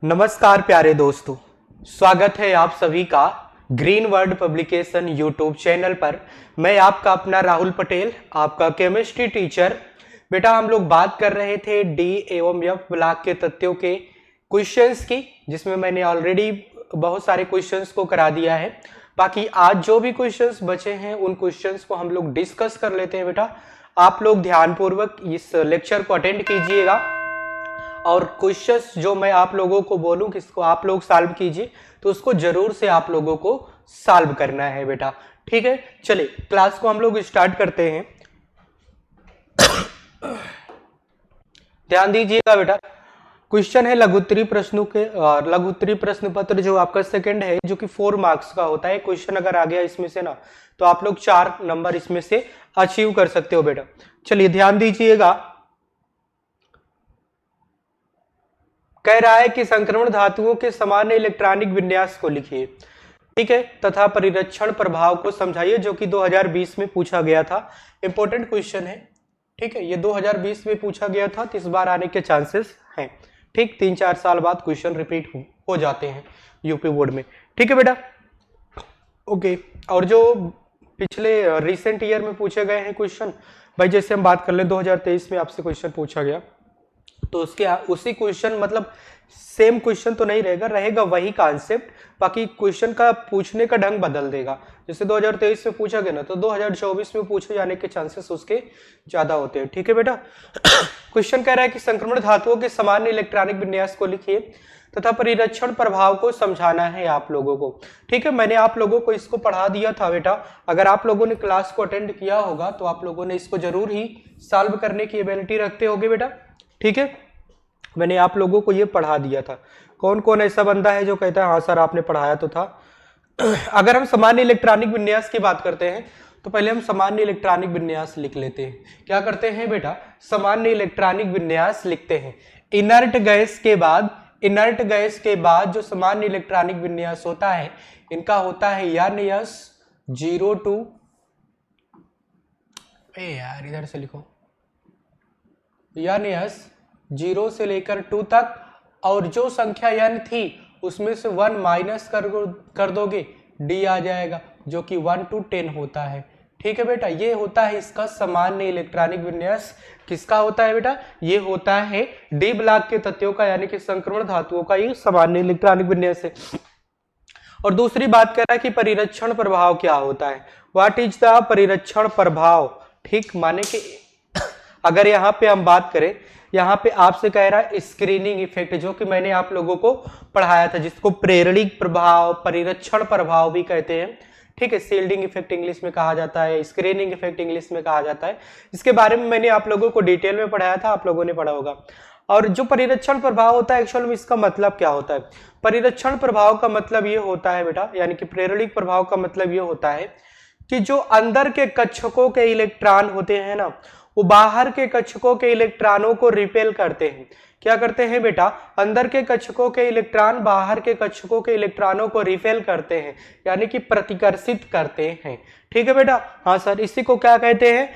नमस्कार प्यारे दोस्तों, स्वागत है आप सभी का green word publication YouTube channel पर। मैं आपका अपना राहुल पटेल, आपका केमिस्ट्री टीचर। बेटा हम लोग बात कर रहे थे डी एवं एफ ब्लॉक के तथ्यों के क्वेश्चंस की, जिसमें मैंने ऑलरेडी बहुत सारे क्वेश्चंस को करा दिया है। बाकी आज जो भी क्वेश्चंस बचे हैं उन क्वेश्चंस को हम लोग डिस्कस कर लेते हैं। बेटा आप लोग ध्यानपूर्वक इस लेक्चर को अटेंड कीजिएगा और क्वेश्चंस जो मैं आप लोगों को बोलूं कि इसको आप लोग सॉल्व कीजिए, तो उसको जरूर से आप लोगों को सॉल्व करना है बेटा। ठीक है, चलिए क्लास को हम लोग स्टार्ट करते हैं। ध्यान दीजिएगा बेटा, क्वेश्चन है लघुत्तरी प्रश्नों के लघुत्तरी प्रश्न पत्र जो आपका सेकंड है, जो कि 4 मार्क्स का होता है। क्वेश्चन अगर आ गया इसमें से ना, तो आप लोग 4 नंबर इसमें से अचीव कर सकते हो बेटा। चलिए ध्यान दीजिएगा, कह रहा है कि संक्रमण धातुओं के सामान्य इलेक्ट्रॉनिक विन्यास को लिखिए, ठीक है, तथा परिरक्षण प्रभाव को समझाइए, जो कि 2020 में पूछा गया था। इंपॉर्टेंट क्वेश्चन है, ठीक है, ये 2020 में पूछा गया था, तो इस बार आने के चांसेस हैं। ठीक, 3-4 साल बाद क्वेश्चन रिपीट हो जाते हैं यूपी बोर्ड में। ठीक है बेटा, ओके। और जो पिछले रिसेंट ईयर में पूछे गए हैं क्वेश्चन, भाई जैसे हम बात कर ले 2023 में आपसे क्वेश्चन पूछा गया, तो उसके उसी क्वेश्चन मतलब सेम क्वेश्चन तो नहीं रहेगा वही कॉन्सेप्ट, बाकी क्वेश्चन का पूछने का ढंग बदल देगा। जैसे 2023 में पूछा गया ना, तो 2024 में पूछे जाने के चांसेस उसके ज्यादा होते हैं। ठीक है बेटा, क्वेश्चन कह रहा है कि संक्रमण धातुओं के सामान्य इलेक्ट्रॉनिक विन्यास को लिखिए तथा परिरक्षण प्रभाव को समझाना है आप लोगों को। ठीक है, मैंने आप लोगों को इसको पढ़ा दिया था बेटा। अगर आप लोगों ने क्लास को अटेंड किया होगा तो आप लोगों ने इसको जरूर ही सॉल्व करने की एबिलिटी रखते होगे बेटा। ठीक है, मैंने आप लोगों को ये पढ़ा दिया था। कौन कौन ऐसा बंदा है जो कहता है हाँ सर आपने पढ़ाया तो था। अगर हम सामान्य इलेक्ट्रॉनिक विन्यास की बात करते हैं, तो पहले हम सामान्य इलेक्ट्रॉनिक विन्यास लिख लेते हैं। क्या करते हैं बेटा, सामान्य इलेक्ट्रॉनिक विन्यास लिखते हैं। इनर्ट गैस के बाद जो सामान्य इलेक्ट्रॉनिक विन्यास होता है, इनका होता है N(S)(0) यार इधर से लिखो, N(S)(0) से लेकर 2 तक, और जो संख्या n थी उसमें से 1 माइनस कर दोगे, d आ जाएगा, जो कि 1 to 10 होता है। ठीक है बेटा, ये होता है इसका सामान्य इलेक्ट्रॉनिक विन्यास। किसका होता है बेटा, ये होता है डी ब्लॉक के तत्वों का, यानी कि संक्रमण धातुओं का ये सामान्य इलेक्ट्रॉनिक विन्यास है। और दूसरी बात कह रहा है कि परिरक्षण प्रभाव क्या होता है, व्हाट इज द परिरक्षण प्रभाव। ठीक, माने कि अगर यहाँ पे हम बात करें, यहाँ पे आपसे कह रहा है स्क्रीनिंग इफेक्ट, जो कि मैंने आप लोगों को पढ़ाया था, जिसको प्रेरणिक प्रभाव, परिरक्षण प्रभाव भी कहते हैं। ठीक है, शील्डिंग इफेक्ट इंग्लिश में कहा जाता है, स्क्रीनिंग इफेक्ट इंग्लिश में कहा जाता है। इसके बारे में मैंने आप लोगों को डिटेल में पढ़ाया था, आप लोगों ने पढ़ा होगा। और जो परिरक्षण प्रभाव होता है, एक्चुअल में इसका मतलब क्या होता है। परिरक्षण प्रभाव का मतलब ये होता है बेटा, यानी कि प्रेरणिक प्रभाव का मतलब ये होता है कि जो अंदर के कक्षकों के इलेक्ट्रॉन होते हैं ना, वो बाहर के कक्षकों के इलेक्ट्रॉनों को रिपेल करते हैं। क्या करते हैं बेटा, अंदर के कक्षकों के इलेक्ट्रॉन बाहर के कक्षकों के इलेक्ट्रॉनों को रिपेल करते हैं, यानी कि प्रतिकर्षित करते हैं। ठीक है बेटा, हाँ सर, इसी को क्या कहते हैं,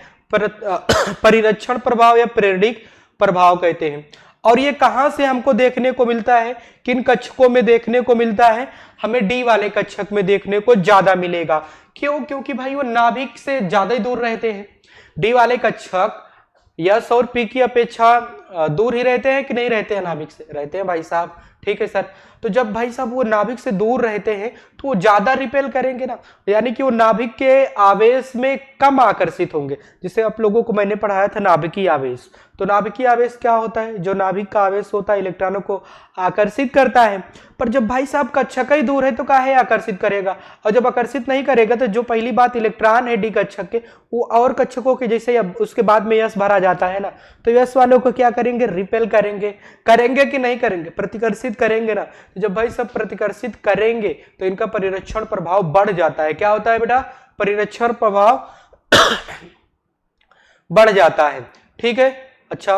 परिरक्षण प्रभाव या प्रेरणिक प्रभाव कहते हैं। और ये कहां से हमको देखने को मिलता है, किन कक्षकों में देखने को मिलता है, हमें डी वाले कक्षक में देखने को ज्यादा मिलेगा। क्यों, क्योंकि भाई वो नाभिक से ज्यादा ही दूर रहते हैं। डी वाले कक्षक यस और पी की अपेक्षा दूर ही रहते हैं कि नहीं रहते हैं, नाभिक से रहते हैं भाई साहब। ठीक है सर, तो जब भाई साहब वो नाभिक से दूर रहते हैं तो वो ज्यादा रिपेल करेंगे ना, यानी कि वो नाभिक के आवेश में कम आकर्षित होंगे। जिसे आप लोगों को मैंने पढ़ाया था नाभिकीय आवेश, तो नाभिकीय आवेश क्या होता है, जो नाभिक का आवेश होता है इलेक्ट्रॉनों को आकर्षित करता है। पर जब भाई साहब कक्षक ही दूर है तो काहे आकर्षित करेगा, और जब आकर्षित नहीं करेगा तो जो पहली बात इलेक्ट्रॉन है डी कक्षक के, वो और कक्षकों के जैसे अब उसके बाद में यस भरा जाता है ना, तो यस वालों को क्या करेंगे, रिपेल करेंगे। करेंगे कि नहीं करेंगे, प्रतिकर्षित करेंगे ना। जब भाई सब प्रतिकर्षित करेंगे तो इनका परिरक्षण प्रभाव बढ़ जाता है। क्या होता है बेटा, परिरक्षण प्रभाव बढ़ जाता है। ठीक है, अच्छा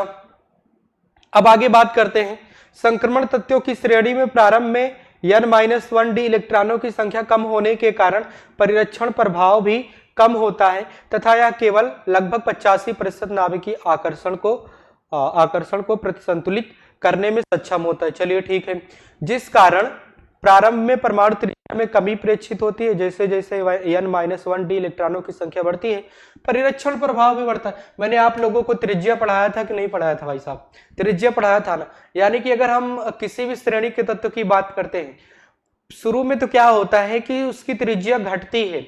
अब आगे बात करते हैं। संक्रमण तत्वों की श्रेणी में प्रारंभ में N-1 डी इलेक्ट्रॉनों की संख्या कम होने के कारण परिरक्षण प्रभाव भी कम होता है, तथा यह केवल लगभग 85% नाभिकीय आकर्षण को प्रतिसंतुलित करने में सक्षम होता है। चलिए ठीक है। जिस कारण प्रारंभ में परमाणु त्रिज्या में कमी प्रेक्षित होती है, जैसे जैसे n-1d इलेक्ट्रॉनों की संख्या बढ़ती है परिरक्षण प्रभाव भी बढ़ता है। मैंने आप लोगों को त्रिज्या पढ़ाया था कि नहीं पढ़ाया था भाई साहब? त्रिज्या पढ़ाया था ना। यानी कि अगर हम किसी भी श्रेणी के तत्व की बात करते हैं, शुरू में तो क्या होता है कि उसकी त्रिज्या घटती है,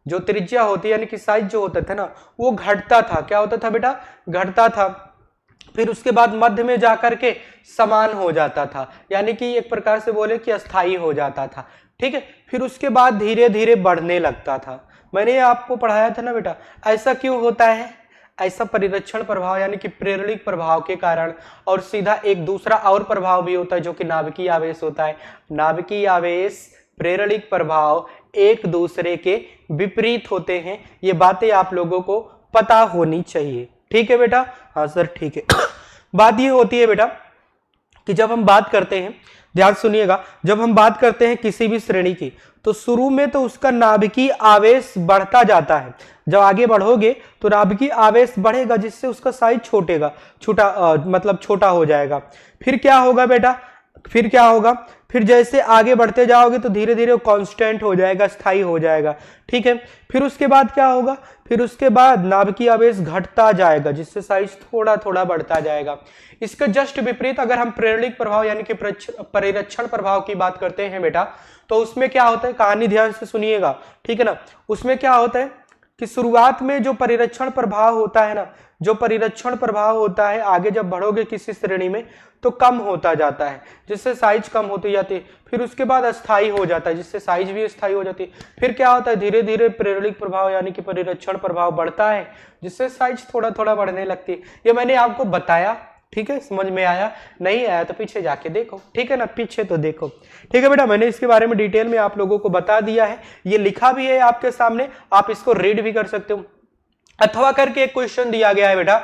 जो त्रिज्या होती है यानी कि साइज जो होता था ना वो घटता था। क्या होता था बेटा? घटता था। फिर उसके बाद मध्य में जाकर के समान हो जाता था, यानी कि एक प्रकार से बोले कि अस्थाई हो जाता था। ठीक है। फिर उसके बाद धीरे धीरे बढ़ने लगता था। मैंने आपको पढ़ाया था ना बेटा, ऐसा क्यों होता है? ऐसा परिरक्षण प्रभाव यानी कि प्रेरणिक प्रभाव के कारण, और सीधा एक दूसरा और प्रभाव भी होता है जो कि नाभिकीय आवेश होता है। नाभिकीय आवेश, प्रेरणिक प्रभाव एक दूसरे के विपरीत होते हैं। ये बातें आप लोगों को पता होनी चाहिए। ठीक है बेटा? हाँ सर ठीक है। बात ये होती है बेटा कि जब हम बात करते हैं, ध्यान सुनिएगा, जब हम बात करते हैं किसी भी श्रेणी की तो शुरू में तो उसका नाभिकीय आवेश बढ़ता जाता है। जब आगे बढ़ोगे तो नाभिकीय आवेश बढ़ेगा जिससे उसका साइज छोटा हो जाएगा। फिर क्या होगा बेटा? फिर क्या होगा? फिर जैसे आगे बढ़ते जाओगे तो धीरे धीरे कांस्टेंट हो जाएगा, स्थायी हो जाएगा। ठीक है। फिर उसके बाद क्या होगा? फिर उसके बाद नाभिकीय आवेश घटता जाएगा जिससे साइज थोड़ा थोड़ा बढ़ता जाएगा। इसका जस्ट विपरीत अगर हम प्रेरणिक प्रभाव यानी कि परिरक्षण प्रभाव की बात करते हैं बेटा, तो उसमें क्या होता है, कहानी ध्यान से सुनिएगा। ठीक है ना। उसमें क्या होता है कि शुरुआत में जो परिरक्षण प्रभाव होता है ना, जो परिरक्षण प्रभाव होता है आगे जब बढ़ोगे किसी श्रेणी में तो कम होता जाता है जिससे साइज कम होती जाती है। फिर उसके बाद अस्थाई हो जाता है जिससे साइज भी अस्थाई हो जाती है। फिर क्या होता है, धीरे धीरे प्रेरणिक प्रभाव यानी कि परिरक्षण प्रभाव बढ़ता है जिससे साइज थोड़ा थोड़ा बढ़ने लगती है। ये मैंने आपको बताया। ठीक है, समझ में आया? नहीं आया तो पीछे जाके देखो। ठीक है ना, पीछे तो देखो। ठीक है बेटा, मैंने इसके बारे में डिटेल में आप लोगों को बता दिया है। ये लिखा भी है आपके सामने, आप इसको रीड भी कर सकते हो। अथवा करके एक क्वेश्चन दिया गया है बेटा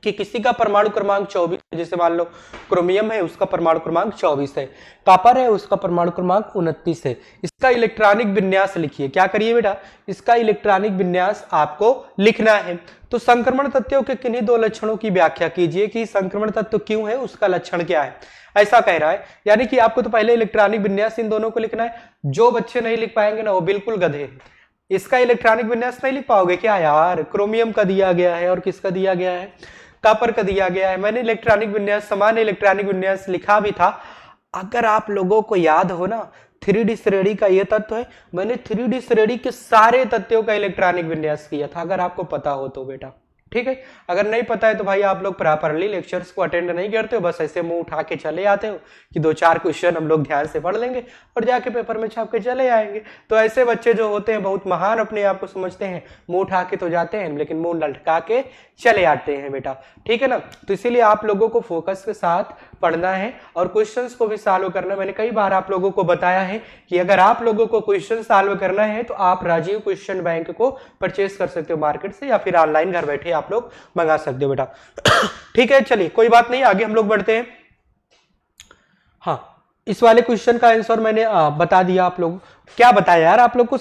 कि किसी का परमाणु क्रमांक 24 है, जैसे मान लो क्रोमियम है उसका परमाणु क्रमांक 24 है, कॉपर है उसका परमाणु क्रमांक 29 है। इसका इलेक्ट्रॉनिक विन्यास लिखिए। क्या करिए बेटा? इसका इलेक्ट्रॉनिक विन्यास आपको लिखना है। तो संक्रमण तत्वों के किन्हीं दो लक्षणों की व्याख्या कीजिए कि संक्रमण तत्व क्यों है, उसका लक्षण क्या है, ऐसा कह रहा है। यानी कि आपको तो पहले इलेक्ट्रॉनिक विन्यास इन दोनों को लिखना है। जो बच्चे नहीं लिख पाएंगे ना वो बिल्कुल गधे हैं। इसका इलेक्ट्रॉनिक विन्यास नहीं लिख पाओगे क्या यार? क्रोमियम का दिया गया है और किसका दिया गया है? कॉपर का दिया गया है। मैंने इलेक्ट्रॉनिक विन्यास, सामान्य इलेक्ट्रॉनिक विन्यास लिखा भी था। अगर आप लोगों को याद हो ना, 3D श्रेणी का यह तत्व है, मैंने 3D श्रेणी के सारे तत्वों का इलेक्ट्रॉनिक विन्यास किया था, अगर आपको पता हो तो बेटा। ठीक है, अगर नहीं पता है तो भाई आप लोग प्रॉपरली लेक्चर्स को अटेंड नहीं करते हो, बस ऐसे मुंह उठा के चले आते हो कि 2-4 क्वेश्चन हम लोग ध्यान से पढ़ लेंगे और जाके पेपर में छाप के चले आएंगे। तो ऐसे बच्चे जो होते हैं बहुत महान अपने आप को समझते हैं, मुंह उठा के तो जाते हैं लेकिन मुंह लटका के चले आते हैं बेटा। ठीक है ना। तो इसीलिए आप लोगों को फोकस के साथ पढ़ना है और क्वेश्चंस को भी सॉल्व करना। मैंने कई बार आप लोगों को बताया है कि अगर आप लोगों को क्वेश्चन सॉल्व करना है तो आप राजीव क्वेश्चन बैंक को परचेज कर सकते हो मार्केट से, या फिर ऑनलाइन घर बैठे आप लोग मंगा सकते हो बेटा। ठीक है, चलिए कोई बात नहीं, आगे हम लोग बढ़ते हैं। हाँ, इस वाले क्वेश्चन का आंसर मैंने बता दिया। आप लोग क्या बताया यार? आप लोग को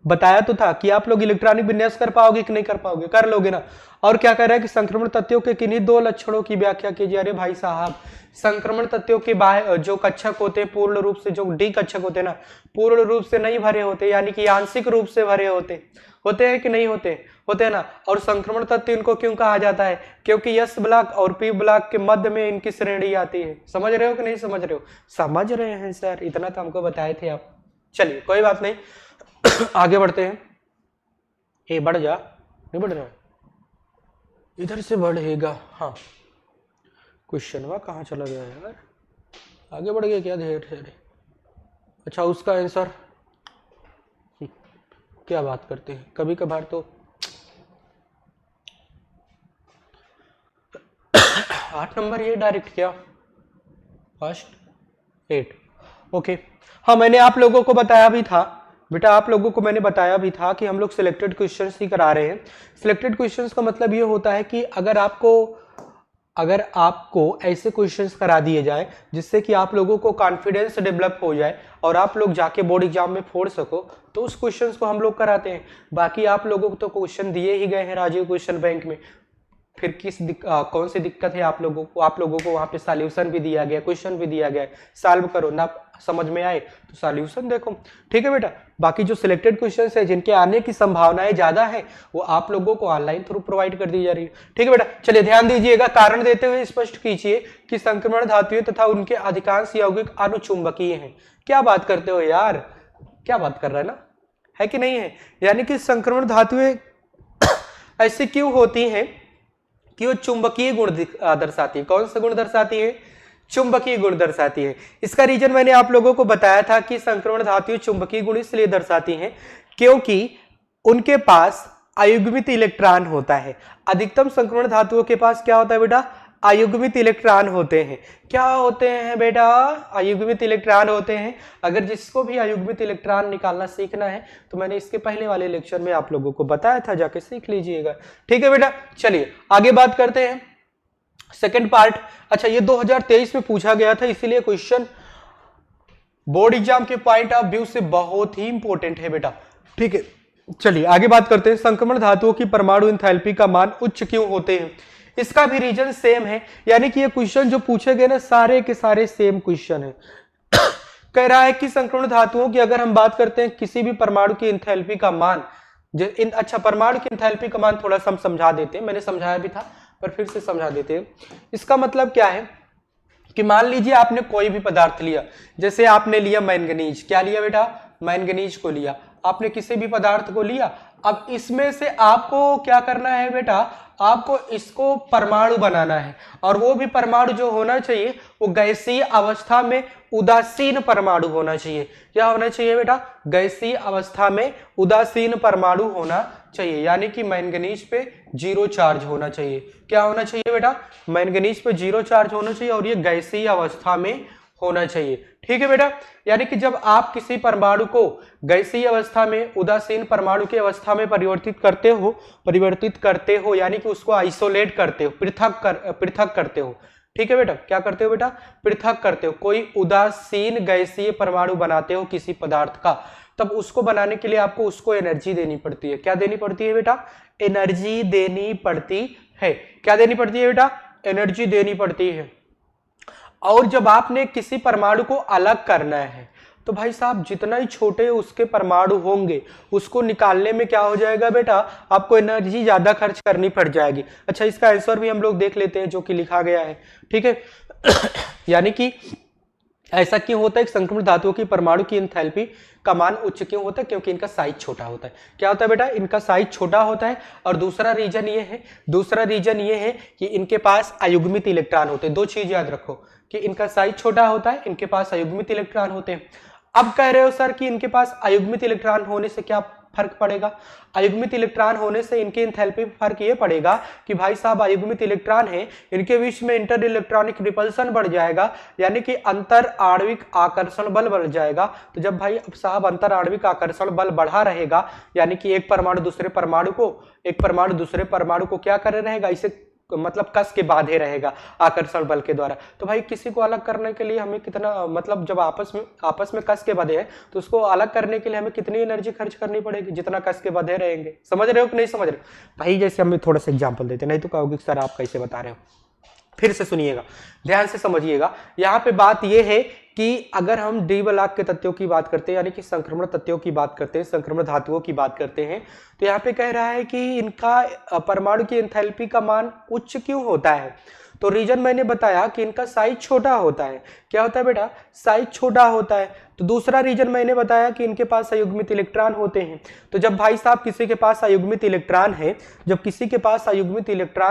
बताया तो था कि आप लोग इलेक्ट्रॉनिक विन्यास कर पाओगे कि नहीं कर पाओगे? कर लोगे ना। और क्या कह रहा है कि संक्रमण तत्वों के किन्हीं दो लक्षणों की व्याख्या कीजिए। अरे भाई साहब, संक्रमण तत्वों के बाहर जो कक्षक होते हैं पूर्ण रूप से, जो डी कक्षक होते हैं ना, पूर्ण रूप से नहीं भरे होते, यानी कि आंशिक रूप से भरे होते हैं कि नहीं होते? होते हैं ना। और संक्रमण तत्व इनको क्यों कहा जाता है? क्योंकि एस ब्लॉक और पी ब्लॉक के मध्य में इनकी श्रेणी आती है। समझ रहे हो कि नहीं समझ रहे हो? समझ रहे हैं सर, इतना तो हमको बताए थे आप। चलिए कोई बात नहीं, आगे बढ़ते हैं। ये बढ़ जा, नहीं बढ़ रहा, इधर से बढ़ेगा। हाँ, क्वेश्चन वह कहाँ चला गया यार? आगे बढ़ गया क्या धीरे धीरे? अच्छा, उसका आंसर क्या बात करते हैं, कभी कभार तो 8 नंबर ये डायरेक्ट क्या फर्स्ट 8। ओके, हाँ मैंने आप लोगों को बताया भी था बेटा, आप लोगों को मैंने बताया भी था कि हम लोग सिलेक्टेड क्वेश्चंस ही करा रहे हैं। सिलेक्टेड क्वेश्चंस का मतलब ये होता है कि अगर आपको ऐसे क्वेश्चंस करा दिए जाए जिससे कि आप लोगों को कॉन्फिडेंस डेवलप हो जाए और आप लोग जाके बोर्ड एग्जाम में फोड़ सको, तो उस क्वेश्चंस को हम लोग कराते हैं। बाकी आप लोगों को तो क्वेश्चन दिए ही गए हैं राजीव क्वेश्चन बैंक में, फिर कौन सी दिक्कत है आप लोगों को वहां पे सॉल्यूशन भी दिया गया, क्वेश्चन भी दिया गया है, सॉल्व करो ना, समझ में आए तो सॉल्यूशन देखो। ठीक है बेटा, बाकी जो सिलेक्टेड क्वेश्चन है जिनके आने की संभावनाएं ज्यादा है वो आप लोगों को ऑनलाइन थ्रू प्रोवाइड कर दी जा रही है। ठीक है बेटा, चलिए ध्यान दीजिएगा, कारण देते हुए स्पष्ट कीजिए कि संक्रमण धातुएं तथा उनके अधिकांश यौगिक अनुचुंबकीय हैं। क्या बात करते हो यार, क्या बात कर रहा है ना, है कि नहीं है? यानी कि संक्रमण धातुएं ऐसी क्यों होती हैं कि वो चुंबकीय गुण दर्शाती है। कौन सा गुण दर्शाती है? चुंबकीय गुण दर्शाती है। इसका रीजन मैंने आप लोगों को बताया था कि संक्रमण धातुएं चुंबकीय गुण इसलिए दर्शाती हैं क्योंकि उनके पास अयुग्मित इलेक्ट्रॉन होता है। अधिकतम संक्रमण धातुओं के पास क्या होता है बेटा? अयुग्मित इलेक्ट्रॉन होते हैं। क्या होते हैं बेटा? अयुग्मित इलेक्ट्रॉन होते हैं। अगर जिसको भी अयुग्मित इलेक्ट्रॉन निकालना सीखना है तो मैंने इसके पहले वाले लेक्चर में आप लोगों को बताया था, जाके सीख लीजिएगा। ठीक है बेटा, चलिए आगे बात करते हैं सेकंड पार्ट। अच्छा, ये 2023 में पूछा गया था, इसीलिए क्वेश्चन बोर्ड एग्जाम के पॉइंट ऑफ व्यू से बहुत ही इंपॉर्टेंट है बेटा। ठीक है, चलिए आगे बात करते हैं। संक्रमण धातुओं की परमाणु एंथैल्पी का मान उच्च क्यों होते हैं? इसका भी रीजन सेम है, यानी कि ये क्वेश्चन जो पूछे गए ना सारे के सारे सेम क्वेश्चन है। कह रहा है कि संक्रमण धातुओं की अगर हम बात करते हैं किसी भी परमाणु की एंथैल्पी का मान, अच्छा परमाणु की एंथैल्पी का मान थोड़ा सा हम समझा देते हैं, मैंने समझाया भी था पर फिर से समझा देते हैं। इसका मतलब क्या है कि मान लीजिए आपने कोई भी पदार्थ लिया, जैसे आपने लिया मैंगनीज, क्या लिया बेटा? मैंगनीज को लिया, आपने किसी भी पदार्थ को लिया। अब इसमें से आपको क्या करना है बेटा? आपको इसको परमाणु बनाना है, और वो भी परमाणु जो होना चाहिए वो गैसीय अवस्था में उदासीन परमाणु होना चाहिए। क्या होना चाहिए बेटा? गैसीय अवस्था में उदासीन परमाणु होना चाहिए, यानी कि मैंगनीज पे 0 चार्ज होना चाहिए। क्या होना चाहिए बेटा? मैंगनीज पे 0 चार्ज होना चाहिए और ये गैसीय अवस्था में होना चाहिए। ठीक है बेटा, यानी कि जब आप किसी परमाणु को गैसीय अवस्था में उदासीन परमाणु की अवस्था में परिवर्तित करते हो यानी कि उसको आइसोलेट करते हो, पृथक करते हो। ठीक है बेटा, क्या करते हो बेटा? पृथक करते हो। कोई उदासीन गैसीय परमाणु बनाते हो किसी पदार्थ का, तब उसको बनाने के लिए आपको उसको एनर्जी देनी पड़ती है। क्या देनी पड़ती है बेटा? एनर्जी देनी पड़ती है। क्या देनी पड़ती है बेटा? एनर्जी देनी पड़ती है। और जब आपने किसी परमाणु को अलग करना है तो भाई साहब जितना ही छोटे उसके परमाणु होंगे उसको निकालने में क्या हो जाएगा बेटा? आपको एनर्जी ज्यादा खर्च करनी पड़ जाएगी। अच्छा, इसका आंसर भी हम लोग देख लेते हैं जो कि लिखा गया है। ठीक है यानी कि ऐसा क्यों होता है? संक्रमण धातुओं की परमाणु की एंथैल्पी का मान उच्च क्यों होता है? क्योंकि इनका साइज छोटा होता है। क्या होता है बेटा? इनका साइज छोटा होता है। और दूसरा रीजन ये है कि इनके पास अयुग्मित इलेक्ट्रॉन होते हैं। दो चीज याद रखो कि इनका साइज छोटा होता है, इनके पास अयुग्मित इलेक्ट्रॉन होते हैं। अब कह रहे हो सर कि इनके पास अयुग्मित इलेक्ट्रॉन होने से क्या फर्क पड़ेगा? अयुग्मित इलेक्ट्रॉन होने से इनके एंथैल्पी में फर्क ये पड़ेगा कि भाई साहब अयुग्मित इलेक्ट्रॉन है, इनके बीच में इंटर इलेक्ट्रॉनिक रिपल्सन बढ़ जाएगा, यानी कि अंतर आणविक आकर्षण बल बढ़ जाएगा। तो जब भाई साहब अंतर आणविक आकर्षण बल बढ़ा रहेगा, यानी कि एक परमाणु दूसरे परमाणु को क्या करे रहेगा? इसे मतलब कस के बांधे रहेगा आकर्षण बल के द्वारा। तो भाई किसी को अलग करने के लिए हमें कितना, मतलब जब आपस में कस के बंधे हैं तो उसको अलग करने के लिए हमें कितनी एनर्जी खर्च करनी पड़ेगी? जितना कस के बंधे रहेंगे। समझ रहे हो कि नहीं समझ रहे हो? भाई जैसे हम थोड़ा सा एग्जांपल देते, नहीं तो कहोगे सर आप कैसे बता रहे हो। फिर से सुनिएगा, ध्यान से समझिएगा। यहाँ पे बात यह है कि अगर हम डी ब्लॉक के तत्वों की बात करते हैं, यानी कि संक्रमण तत्वों की बात करते हैं, संक्रमण धातुओं की बात करते हैं, तो यहाँ पे कह रहा है कि इनका परमाणु की एंथैल्पी का मान उच्च क्यों होता है? तो रीजन मैंने बताया कि इनका साइज छोटा होता है। क्या होता है बेटा? साइज छोटा होता है। तो दूसरा रीजन मैंने बताया कि इनके पास अयुग्मित इलेक्ट्रॉन होते हैं। तो जब भाई साहब किसी के पास अयुग्मित इलेक्ट्रॉन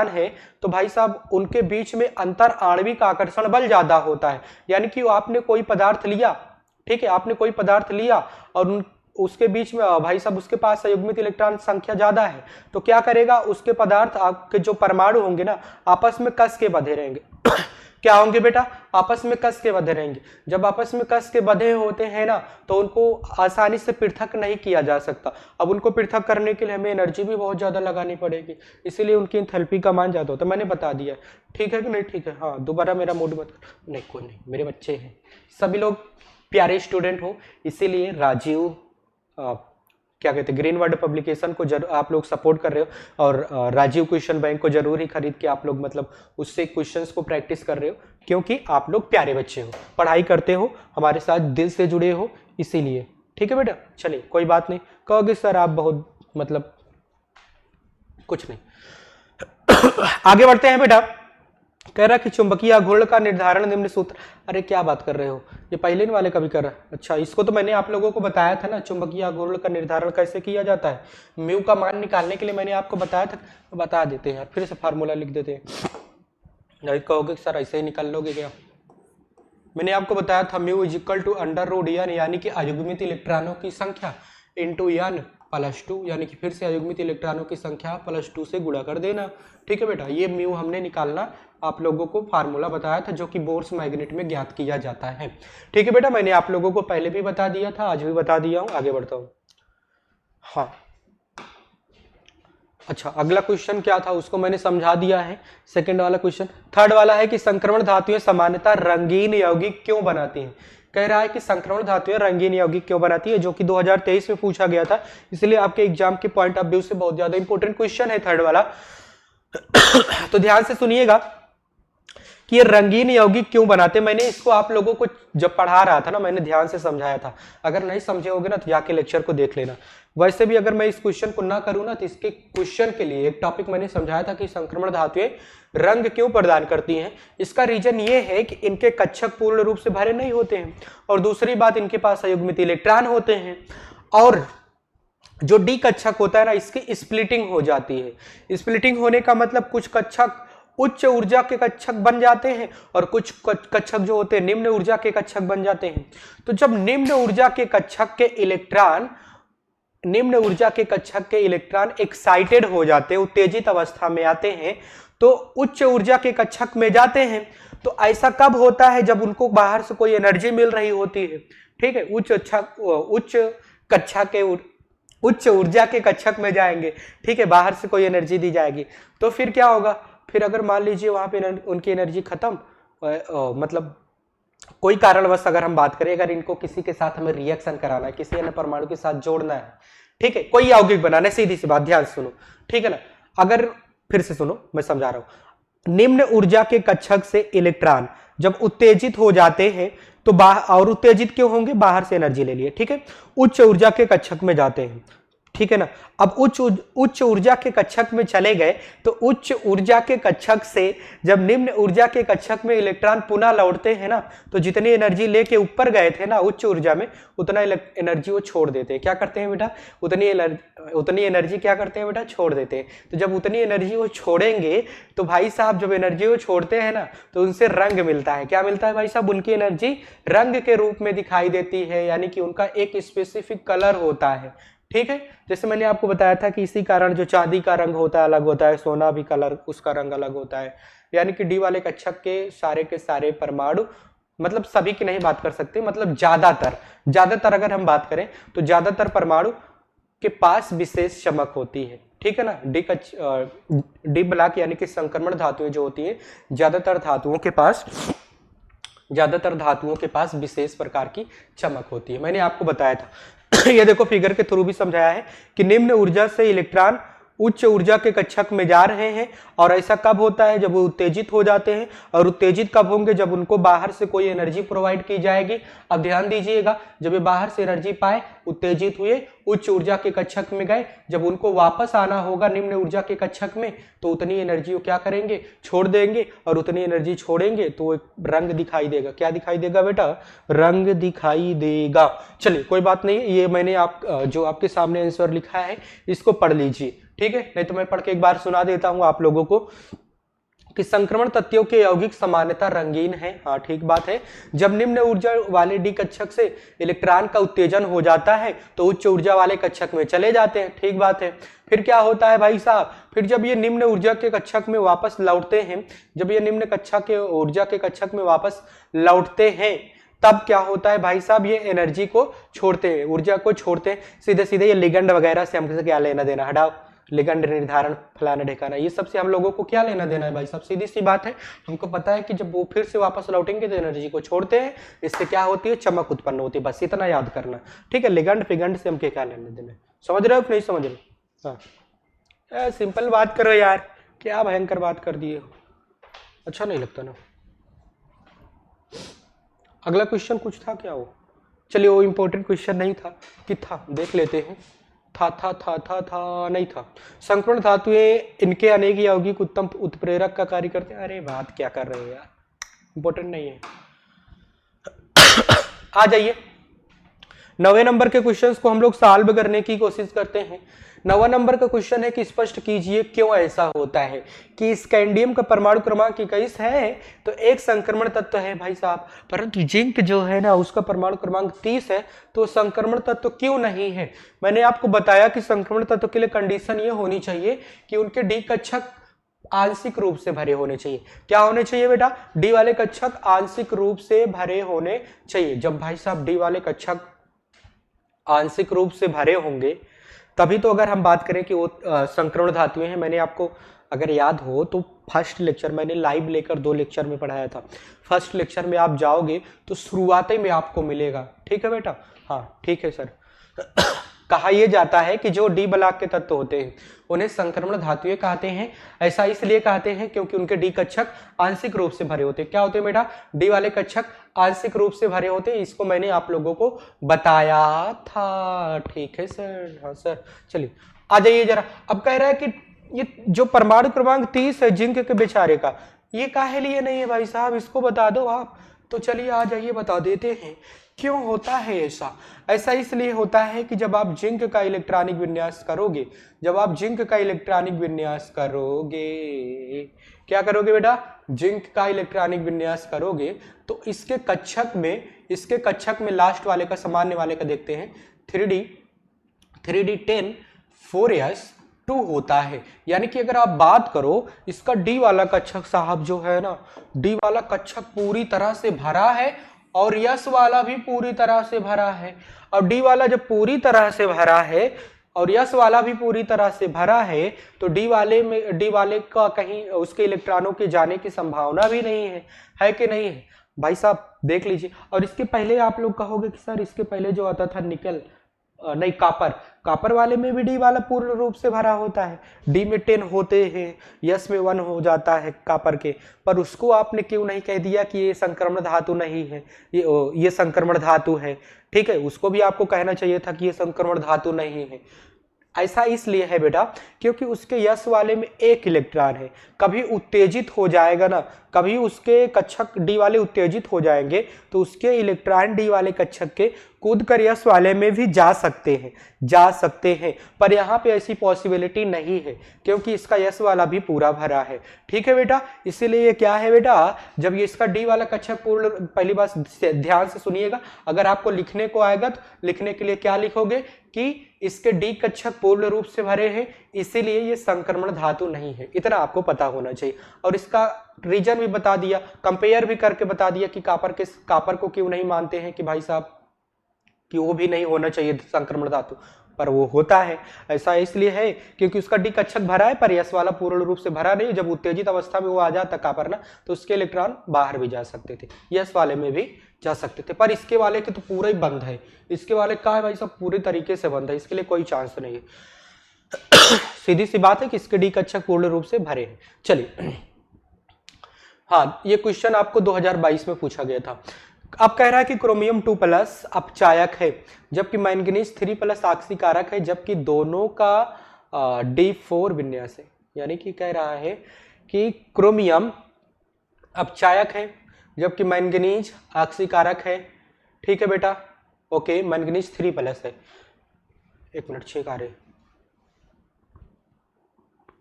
है, तो भाई साहब उनके बीच में अंतर आणविक आकर्षण बल ज्यादा होता है। यानी कि आपने कोई पदार्थ लिया, ठीक है, आपने कोई पदार्थ लिया और उसके बीच में भाई साहब उसके पास अयुग्मित इलेक्ट्रॉन संख्या ज्यादा है, तो क्या करेगा? उसके पदार्थ आपके जो परमाणु होंगे ना आपस में कस के बंधे रहेंगे। क्या होंगे बेटा? आपस में कस के बंधे रहेंगे। जब आपस में कस के बंधे होते हैं ना तो उनको आसानी से पृथक नहीं किया जा सकता। अब उनको पृथक करने के लिए हमें एनर्जी भी बहुत ज्यादा लगानी पड़ेगी, इसीलिए उनकी एंथैल्पी का मान ज्यादा होता है। मैंने बता दिया, ठीक है कि नहीं? ठीक है, हाँ दोबारा मेरा मूड मत कर। नहीं कोई नहीं, मेरे बच्चे हैं, सभी लोग प्यारे स्टूडेंट हो, इसीलिए राजीव क्या कहते हैं ग्रीन वर्ल्ड पब्लिकेशन को जरूर आप लोग सपोर्ट कर रहे हो, और राजीव क्वेश्चन बैंक को जरूर ही खरीद के आप लोग मतलब उससे क्वेश्चंस को प्रैक्टिस कर रहे हो, क्योंकि आप लोग प्यारे बच्चे हो, पढ़ाई करते हो, हमारे साथ दिल से जुड़े हो, इसीलिए। ठीक है बेटा, चलिए कोई बात नहीं। कहोगे सर आप बहुत मतलब कुछ नहीं। आगे बढ़ते हैं बेटा। कह रहा कि चुंबकीय आघूर्ण का निर्धारण निम्न सूत्र। अरे क्या बात कर रहे हो, ये पहले वाले का भी कर रहा है। अच्छा, इसको तो मैंने आप लोगों को बताया था ना, चुंबकीय आघूर्ण का निर्धारण कैसे किया जाता है। म्यू का मान निकालने के लिए मैंने आपको बताया था, तो बता देते हैं यार, फिर से फार्मूला लिख देते हैं। नहीं कहोगे सर ऐसे ही निकाल लोगे क्या। मैंने आपको बताया था mu is equal to under root n, यानी कि अयुग्मित इलेक्ट्रॉनों की संख्या इंटू एन प्लस 2, यानी कि फिर से अयुग्मित इलेक्ट्रॉनों की संख्या प्लस 2 से गुणा कर देना। ठीक है बेटा, ये म्यू हमने निकालना आप लोगों को फार्मूला बताया था, जो कि बोर्स मैग्नेट में ज्ञात किया जाता है। ठीक है बेटा, मैंने आप लोगों को पहले भी बता दिया था, आज भी बता दिया हूं। आगे बढ़ता हूं। हाँ अच्छा, अगला क्वेश्चन क्या था उसको मैंने समझा दिया है। सेकंड वाला क्वेश्चन, थर्ड वाला है कि संक्रमण धातुएं सामान्यतः रंगीन यौगिक क्यों बनाती हैं। कह रहा है कि संक्रमण धातुएं रंगीन यौगिक क्यों बनाती है, जो कि 2023 में पूछा गया था, इसलिए आपके एग्जाम के पॉइंट ऑफ व्यू से बहुत ज्यादा इंपॉर्टेंट क्वेश्चन है थर्ड वाला। तो ध्यान से सुनिएगा कि ये रंगीन यौगिक क्यों बनाते। मैंने इसको आप लोगों को जब पढ़ा रहा था ना, मैंने ध्यान से समझाया था, अगर नहीं समझे होगे ना तो जाके लेक्चर को देख लेना। वैसे भी अगर मैं इस क्वेश्चन को ना करूं ना, तो इसके क्वेश्चन के लिए एक टॉपिक मैंने समझाया था कि संक्रमण धातुएं रंग क्यों प्रदान करती हैं। इसका रीजन ये है कि इनके कक्षक पूर्ण रूप से भरे नहीं होते हैं, और दूसरी बात इनके पास अयुग्मित इलेक्ट्रॉन होते हैं, और जो डी कक्षक होता है ना, इसकी स्प्लिटिंग हो जाती है। स्प्लिटिंग होने का मतलब कुछ कक्षक उच्च ऊर्जा के कक्षक बन जाते हैं, और कुछ कक्षक जो होते हैं निम्न ऊर्जा के कक्षक बन जाते हैं। तो जब निम्न ऊर्जा के कक्षक के इलेक्ट्रॉन एक्साइटेड हो जाते हैं, उत्तेजित अवस्था में आते हैं, तो उच्च ऊर्जा के कक्षक में जाते हैं। तो ऐसा कब होता है, जब उनको बाहर से कोई एनर्जी मिल रही होती है। ठीक है, उच्च ऊर्जा के कक्षक में जाएंगे, ठीक है, बाहर से कोई एनर्जी दी जाएगी, तो फिर क्या होगा। फिर अगर मान लीजिए वहां पे उनकी एनर्जी खत्म, मतलब कोई कारणवश अगर हम बात करें, अगर इनको किसी के साथ हमें रिएक्शन कराना है, किसी अन्य परमाणु के साथ जोड़ना है, ठीक है, कोई यौगिक बनाना है, सीधी सी बात, ध्यान सुनो, ठीक है ना। अगर फिर से सुनो, मैं समझा रहा हूं, निम्न ऊर्जा के कक्षक से इलेक्ट्रॉन जब उत्तेजित हो जाते हैं, तो बाहर, और उत्तेजित क्यों होंगे, बाहर से एनर्जी ले लिए, ठीक है, उच्च ऊर्जा के कक्षक में जाते हैं, ठीक है ना। अब उच्च ऊर्जा के कक्षक में चले गए, तो उच्च ऊर्जा के कक्षक से जब निम्न ऊर्जा के कक्षक में इलेक्ट्रॉन पुनः लौटते हैं ना, तो जितनी एनर्जी लेके ऊपर गए थे ना उच्च ऊर्जा में, उतना एनर्जी वो छोड़ देते हैं। क्या करते हैं बेटा, उतनी एनर्जी क्या करते हैं बेटा, छोड़ देते हैं। तो जब उतनी एनर्जी वो छोड़ेंगे, तो भाई साहब जब एनर्जी वो छोड़ते हैं ना, तो उनसे रंग मिलता है। क्या मिलता है भाई साहब, उनकी एनर्जी रंग के रूप में दिखाई देती है, यानी कि उनका एक स्पेसिफिक कलर होता है। ठीक है, जैसे मैंने आपको बताया था कि इसी कारण जो चांदी का रंग होता है अलग होता है, सोना भी कलर उसका रंग अलग होता है। यानी कि डी वाले कक्षक के सारे परमाणु, मतलब सभी की नहीं बात कर सकते, मतलब ज्यादातर अगर हम बात करें तो ज्यादातर परमाणु के पास विशेष चमक होती है। ठीक है ना, डी ब्लॉक यानी कि संक्रमण धातुएं जो होती है, ज्यादातर धातुओं के पास विशेष प्रकार की चमक होती है। मैंने आपको बताया था ये देखो फिगर के थ्रू भी समझाया है कि निम्न ऊर्जा से इलेक्ट्रॉन उच्च ऊर्जा के कक्षक में जा रहे हैं, और ऐसा कब होता है, जब वो उत्तेजित हो जाते हैं। और उत्तेजित कब होंगे, जब उनको बाहर से कोई एनर्जी प्रोवाइड की जाएगी। अब ध्यान दीजिएगा, जब ये बाहर से एनर्जी पाए, उत्तेजित हुए, उच्च ऊर्जा के कक्षक में गए, जब उनको वापस आना होगा निम्न ऊर्जा के कक्षक में, तो उतनी एनर्जी वो क्या करेंगे, छोड़ देंगे, और उतनी एनर्जी छोड़ेंगे तो एक रंग दिखाई देगा। क्या दिखाई देगा बेटा, रंग दिखाई देगा। चलिए कोई बात नहीं, ये मैंने जो आपके सामने आंसर लिखा है इसको पढ़ लीजिए, ठीक है, नहीं तो मैं पढ़ के एक बार सुना देता हूं आप लोगों को कि संक्रमण तत्वों के यौगिक सामान्यतः रंगीन है। हाँ ठीक बात है, जब निम्न ऊर्जा वाले डी कक्षक से इलेक्ट्रॉन का उत्तेजन हो जाता है, तो उच्च ऊर्जा वाले कक्षक में चले जाते हैं। ठीक बात है, फिर क्या होता है भाई साहब, फिर जब ये निम्न ऊर्जा के कक्षक में वापस लौटते हैं, जब ये निम्न कक्षा के ऊर्जा के कक्षक में वापस लौटते हैं, तब क्या होता है भाई साहब, ये एनर्जी को छोड़ते हैं, ऊर्जा को छोड़ते हैं। सीधे सीधे ये लिगेंड वगैरह से हमसे क्या लेना देना, हटाओ, लिगेंड निर्धारण फलाना ढेकाना, ये सबसे हम लोगों को क्या लेना देना है भाई साहब, सीधी सी बात है। हमको पता है कि जब वो फिर से वापस लौटेंगे तो एनर्जी को छोड़ते हैं, इससे क्या होती है, चमक उत्पन्न होती है, बस इतना याद करना। ठीक है, लिगेंड फिगेंड से हमके क्या लेना देना है, समझ रहे हो कि नहीं समझ रहे हो? हाँ, सिंपल बात करो यार, क्या भयंकर बात कर दिए हो, अच्छा नहीं लगता ना। अगला क्वेश्चन कुछ था क्या वो? चलिए वो इंपॉर्टेंट क्वेश्चन नहीं था कि था, देख लेते हैं। था नहीं था। संक्रमण धातुएं इनके अनेक यौगिक उत्तम उत्प्रेरक का कार्य करते हैं। अरे बात क्या कर रहे हो यार, इंपॉर्टेंट नहीं है। आ जाइए, 9वें नंबर के क्वेश्चंस को हम लोग सॉल्व करने की कोशिश करते हैं। 9वां नंबर का क्वेश्चन है कि स्पष्ट कीजिए क्यों ऐसा होता है कि स्कैंडियम का परमाणु क्रमांक 21 है तो एक संक्रमण तत्व है भाई साहब, परंतु जिंक जो है ना उसका परमाणु क्रमांक 30 है, तो संक्रमण तत्व क्यों नहीं है? मैंने आपको बताया कि संक्रमण तत्व के लिए कंडीशन ये होनी चाहिए कि उनके डी कक्षक आंशिक रूप से भरे होने चाहिए। क्या होने चाहिए बेटा? डी वाले कक्षक आंशिक रूप से भरे होने चाहिए। जब भाई साहब डी वाले कक्षक आंशिक रूप से भरे होंगे तभी तो, अगर हम बात करें कि वो संक्रमण धातुएं हैं, मैंने आपको अगर याद हो तो फर्स्ट लेक्चर मैंने लाइव लेकर 2 लेक्चर में पढ़ाया था। फर्स्ट लेक्चर में आप जाओगे तो शुरुआत में आपको मिलेगा, ठीक है बेटा? हाँ ठीक है सर। कहा यह जाता है कि जो डी ब्लॉक के तत्व होते हैं उन्हें संक्रमण धातुएं कहते हैं। ऐसा इसलिए कहते हैं क्योंकि उनके डी कक्षक आंशिक रूप से भरे होते हैं। क्या होते हैं बेटा? डी वाले कक्षक आंशिक रूप से भरे होते हैं। इसको मैंने आप लोगों को बताया था, ठीक है सर? हाँ सर। चलिए आ जाइए जरा। अब कह रहा है कि ये जो परमाणु क्रमांक 30 है जिंक के बेचारे का, ये काहे लिए नहीं है भाई साहब, इसको बता दो आप। तो चलिए आ जाइए बता देते हैं क्यों होता है ऐसा। ऐसा इसलिए होता है कि जब आप जिंक का इलेक्ट्रॉनिक विन्यास करोगे, जब आप जिंक का इलेक्ट्रॉनिक विन्यास करोगे, क्या करोगे बेटा? जिंक का इलेक्ट्रॉनिक विन्यास करोगे तो इसके कक्षक में लास्ट वाले का, सामान्य वाले का देखते हैं, 3D10 4s2 होता है। यानी कि अगर आप बात करो इसका डी वाला कक्षक साहब जो है ना, डी वाला कक्षक पूरी तरह से भरा है और यस वाला भी पूरी तरह से भरा है। अब डी वाला जब पूरी तरह से भरा है और यस वाला भी पूरी तरह से भरा है तो डी वाले का कहीं उसके इलेक्ट्रॉनों के जाने की संभावना भी नहीं है कि नहीं है भाई साहब? देख लीजिए। और इसके पहले आप लोग कहोगे कि सर इसके पहले जो आता था निकल, नहीं कापर वाले में भी डी वाला पूर्ण रूप से भरा होता है। डी में 10 होते हैं, यस में 1 हो जाता है कापर के, पर उसको आपने क्यों नहीं कह दिया कि ये संक्रमण धातु नहीं है, ये संक्रमण धातु है? ठीक है, उसको भी आपको कहना चाहिए था कि ये संक्रमण धातु नहीं है। ऐसा इसलिए है बेटा क्योंकि उसके यस वाले में 1 इलेक्ट्रॉन है। कभी उत्तेजित हो जाएगा ना, कभी उसके कक्षक डी वाले उत्तेजित हो जाएंगे तो उसके इलेक्ट्रॉन डी वाले कक्षक के कूद कर यस वाले में भी जा सकते हैं, पर यहाँ पे ऐसी पॉसिबिलिटी नहीं है क्योंकि इसका यस वाला भी पूरा भरा है। ठीक है बेटा? इसीलिए ये क्या है बेटा, जब ये इसका डी वाला कक्षक पूर्ण, पहली बात ध्यान से सुनिएगा, अगर आपको लिखने को आएगा तो लिखने के लिए क्या लिखोगे कि इसके डी कक्षक पूर्ण रूप से भरे हैं, इसीलिए ये संक्रमण धातु नहीं है। इतना आपको पता होना चाहिए। और इसका रीजन भी बता दिया, कंपेयर भी करके बता दिया कि कापर को क्यों नहीं मानते हैं कि भाई साहब कि वो भी नहीं होना चाहिए संक्रमण धातु, पर वो होता है। ऐसा इसलिए है क्योंकि उसका डी कक्षक भरा है पर यस वाला पूर्ण रूप से भरा नहीं। जब उत्तेजित अवस्था में वो आ जाता कापर ना, तो उसके इलेक्ट्रॉन बाहर भी जा सकते थे, यस वाले में भी जा सकते थे, पर इसके वाले के तो पूरा ही बंद है। इसके वाले का है भाई साहब पूरे तरीके से बंद है, इसके लिए कोई चांस नहीं है। सीधी सी बात है कि इसके डी कक्षक पूर्ण रूप से भरे हैं। चलिए, हाँ ये क्वेश्चन आपको 2022 में पूछा गया था। अब कह रहा है कि क्रोमियम 2+ अपचायक है जबकि मैंगनीज 3+ ऑक्सीकारक है, जबकि दोनों का D4 विन्यास है। यानी कि कह रहा है कि क्रोमियम अपचायक है जबकि मैंगनीज ऑक्सीकारक है। ठीक है बेटा? ओके, मैंगनीज 3+ है। 1 मिनट चेक आ रहे,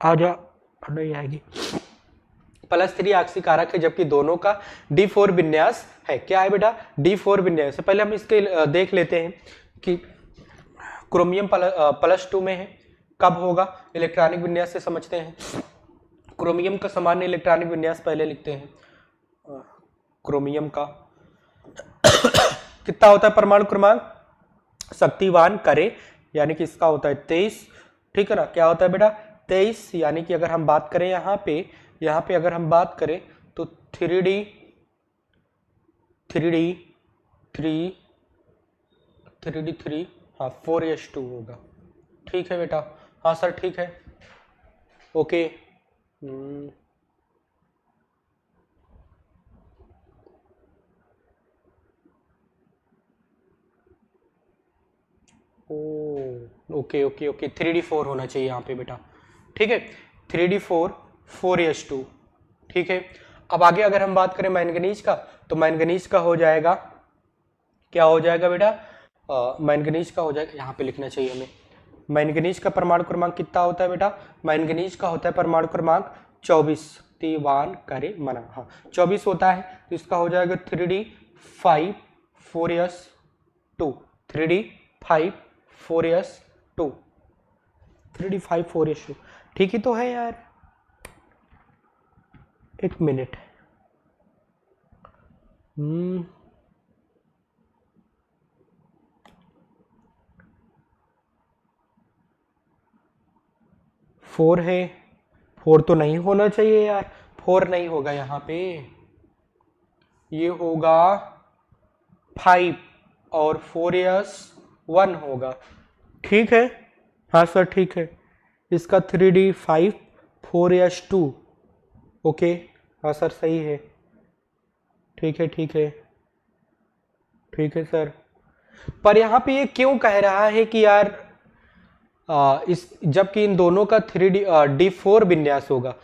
आ जा, नहीं आएगी। +3 ऑक्सीकारक है जबकि दोनों का D4 विन्यास है। क्या है बेटा? D4 विन्यास है। पहले हम इसके देख लेते हैं कि क्रोमियम +2 में है, कब होगा, इलेक्ट्रॉनिक विन्यास से समझते हैं। क्रोमियम का सामान्य इलेक्ट्रॉनिक विन्यास पहले लिखते हैं। क्रोमियम का कितना होता है परमाणु क्रमांक? शक्तिवान करे, यानी कि इसका होता है 23। ठीक है ना? क्या होता है बेटा? 23। यानी कि अगर हम बात करें यहाँ पे अगर हम बात करें तो 3D 3 हाँ 4s2 होगा। ठीक है बेटा, हाँ सर ठीक है, ओके। ओ ओके ओके ओके, 3D4 होना चाहिए यहाँ पे बेटा, ठीक है, 3D4 4s2, ठीक है। अब आगे अगर हम बात करें मैंगनीज का, तो मैंगनीज का हो जाएगा, क्या हो जाएगा बेटा, मैंगनीज का हो जाएगा, यहाँ पे लिखना चाहिए हमें, मैंगनीज का परमाणु क्रमांक कितना होता है बेटा, मैंगनीज का होता है परमाणु क्रमांक 24, तीवान करे मना, हाँ 24 होता है, तो इसका हो जाएगा 3D5 4s2, 3D5 4s2, 3D5 4s2, ठीक ही तो है यार, एक मिनट, 4 है, 4 तो नहीं होना चाहिए यार, 4 नहीं होगा यहाँ पे, ये होगा 5 और 4s1 होगा, ठीक है, हाँ सर ठीक है, इसका 3D5 4s2, ओके, हाँ सर सही है, ठीक है ठीक है ठीक है सर। पर यहाँ पे ये क्यों कह रहा है कि यार इस, जबकि इन दोनों का 3D4 विन्यास होगा,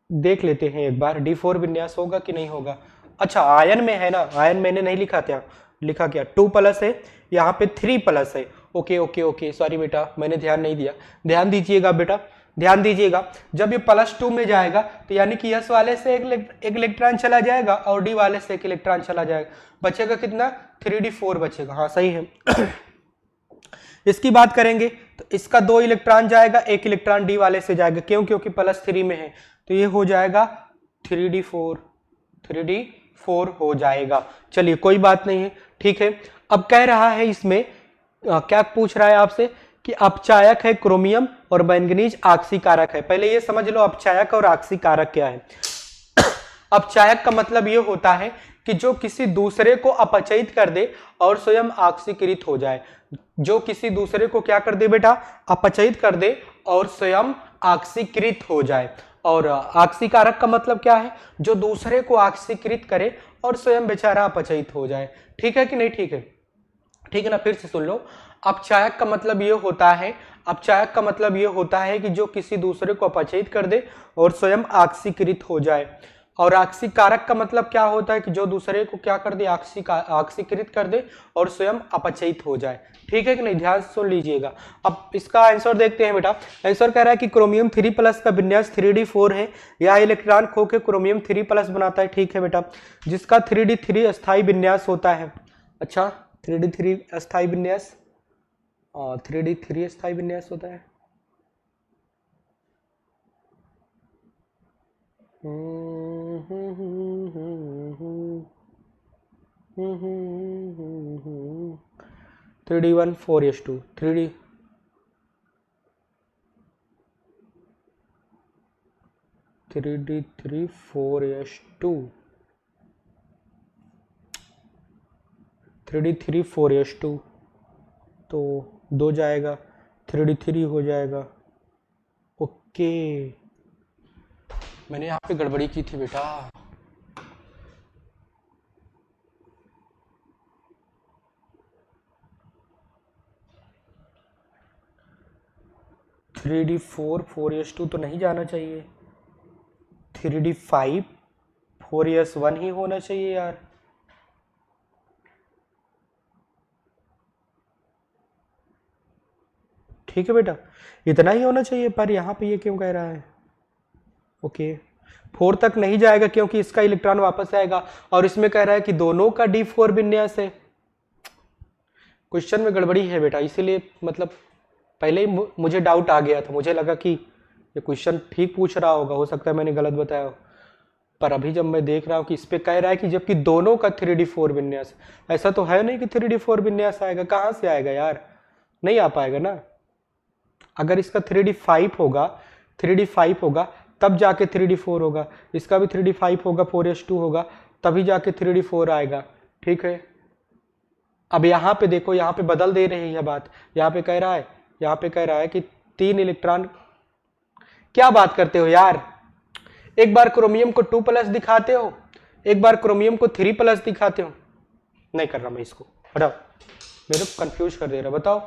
देख लेते हैं एक बार D4 विन्यास होगा कि नहीं होगा। अच्छा आयन में है ना, आयन मैंने नहीं लिखा था, लिखा क्या 2+ है, यहाँ पे 3+ है, ओके ओके ओके सॉरी बेटा मैंने ध्यान नहीं दिया, ध्यान दीजिएगा बेटा, ध्यान दीजिएगा, जब ये +2 में जाएगा तो यानी कि S वाले से एक इलेक्ट्रॉन चला जाएगा और D वाले से एक इलेक्ट्रॉन चला जाएगा, बचेगा कितना 3D4 बचेगा, हाँ सही है। इसकी बात करेंगे तो इसका 2 इलेक्ट्रॉन जाएगा, एक इलेक्ट्रॉन D वाले से जाएगा, क्यों, क्योंकि +3 में है, तो ये हो जाएगा 3D4 हो जाएगा, चलिए कोई बात नहीं है, ठीक है। अब कह रहा है इसमें क्या पूछ रहा है आपसे कि अपचायक है क्रोमियम और मैंगनीज ऑक्सीकारक है, पहले ये समझ लो अपचायक और ऑक्सीकारक क्या है। अपचायक का मतलब ये होता है कि जो किसी दूसरे को अपचयित कर दे और स्वयं ऑक्सीकृत हो जाए, जो किसी दूसरे को क्या कर दे बेटा, अपचयित कर दे और स्वयं ऑक्सीकृत हो जाए, और ऑक्सीकारक का मतलब क्या है, जो दूसरे को ऑक्सीकृत करे और स्वयं बेचारा अपचयित हो जाए, ठीक है कि नहीं, ठीक है, ठीक है ना, फिर से सुन लो, अपचायक का मतलब ये होता है, अपचायक का मतलब ये होता है कि जो किसी दूसरे को अपचयित कर दे और स्वयं ऑक्सीकृत हो जाए, और ऑक्सीकारक का मतलब क्या होता है कि जो दूसरे को क्या कर दे, ऑक्सीकृत कर दे और स्वयं अपचयित हो जाए, ठीक है कि नहीं, ध्यान से सुन लीजिएगा। अब इसका आंसर देखते हैं बेटा, आंसर कह रहा है कि क्रोमियम 3+ का विन्यास 3D4 है, यह इलेक्ट्रॉन खो के क्रोमियम 3+ बनाता है, ठीक है बेटा, जिसका 3D3 अस्थायी विन्यास होता है, अच्छा 3D3 अस्थायी विन्यास, 3D3 अस्थायी विन्यास होता है, 3D1 4s2, 3D3 4s2, 3D3 4s2, तो 2 जाएगा, 3D3 हो जाएगा, ओके, मैंने यहाँ पे गड़बड़ी की थी बेटा, (3D4 4s2 तो नहीं जाना चाहिए, 3D5 4s1 ही होना चाहिए यार, ठीक है बेटा, इतना ही होना चाहिए, पर यहाँ पे ये क्यों कह रहा है, ओके 4 तक नहीं जाएगा क्योंकि इसका इलेक्ट्रॉन वापस आएगा, और इसमें कह रहा है कि दोनों का D4 विन्यास है, क्वेश्चन में गड़बड़ी है बेटा, इसीलिए मतलब पहले ही मुझे डाउट आ गया था, मुझे लगा कि ये क्वेश्चन ठीक पूछ रहा होगा, हो सकता है मैंने गलत बताया हो, पर अभी जब मैं देख रहा हूँ कि इस पे कह रहा है कि जबकि दोनों का 3D4 विन्यास, ऐसा तो है नहीं कि 3D4 विन्यास आएगा, कहाँ से आएगा यार, नहीं आ पाएगा ना, अगर इसका 3D5 होगा, 3D5 होगा तब जाके 3D4 होगा, इसका भी 3D5 होगा, 4s2 होगा, तभी जाके 3D4 आएगा, ठीक है। अब यहाँ पे देखो, यहाँ पे बदल दे रही है बात, यहाँ पे कह रहा है, यहाँ पे कह रहा है कि 3 इलेक्ट्रॉन, क्या बात करते हो यार, एक बार क्रोमियम को 2+ दिखाते हो, एक बार क्रोमियम को 3+ दिखाते हो। नहीं कर रहा मैं इसको, हटाओ, मेरे को कंफ्यूज कर दे रहा। बताओ,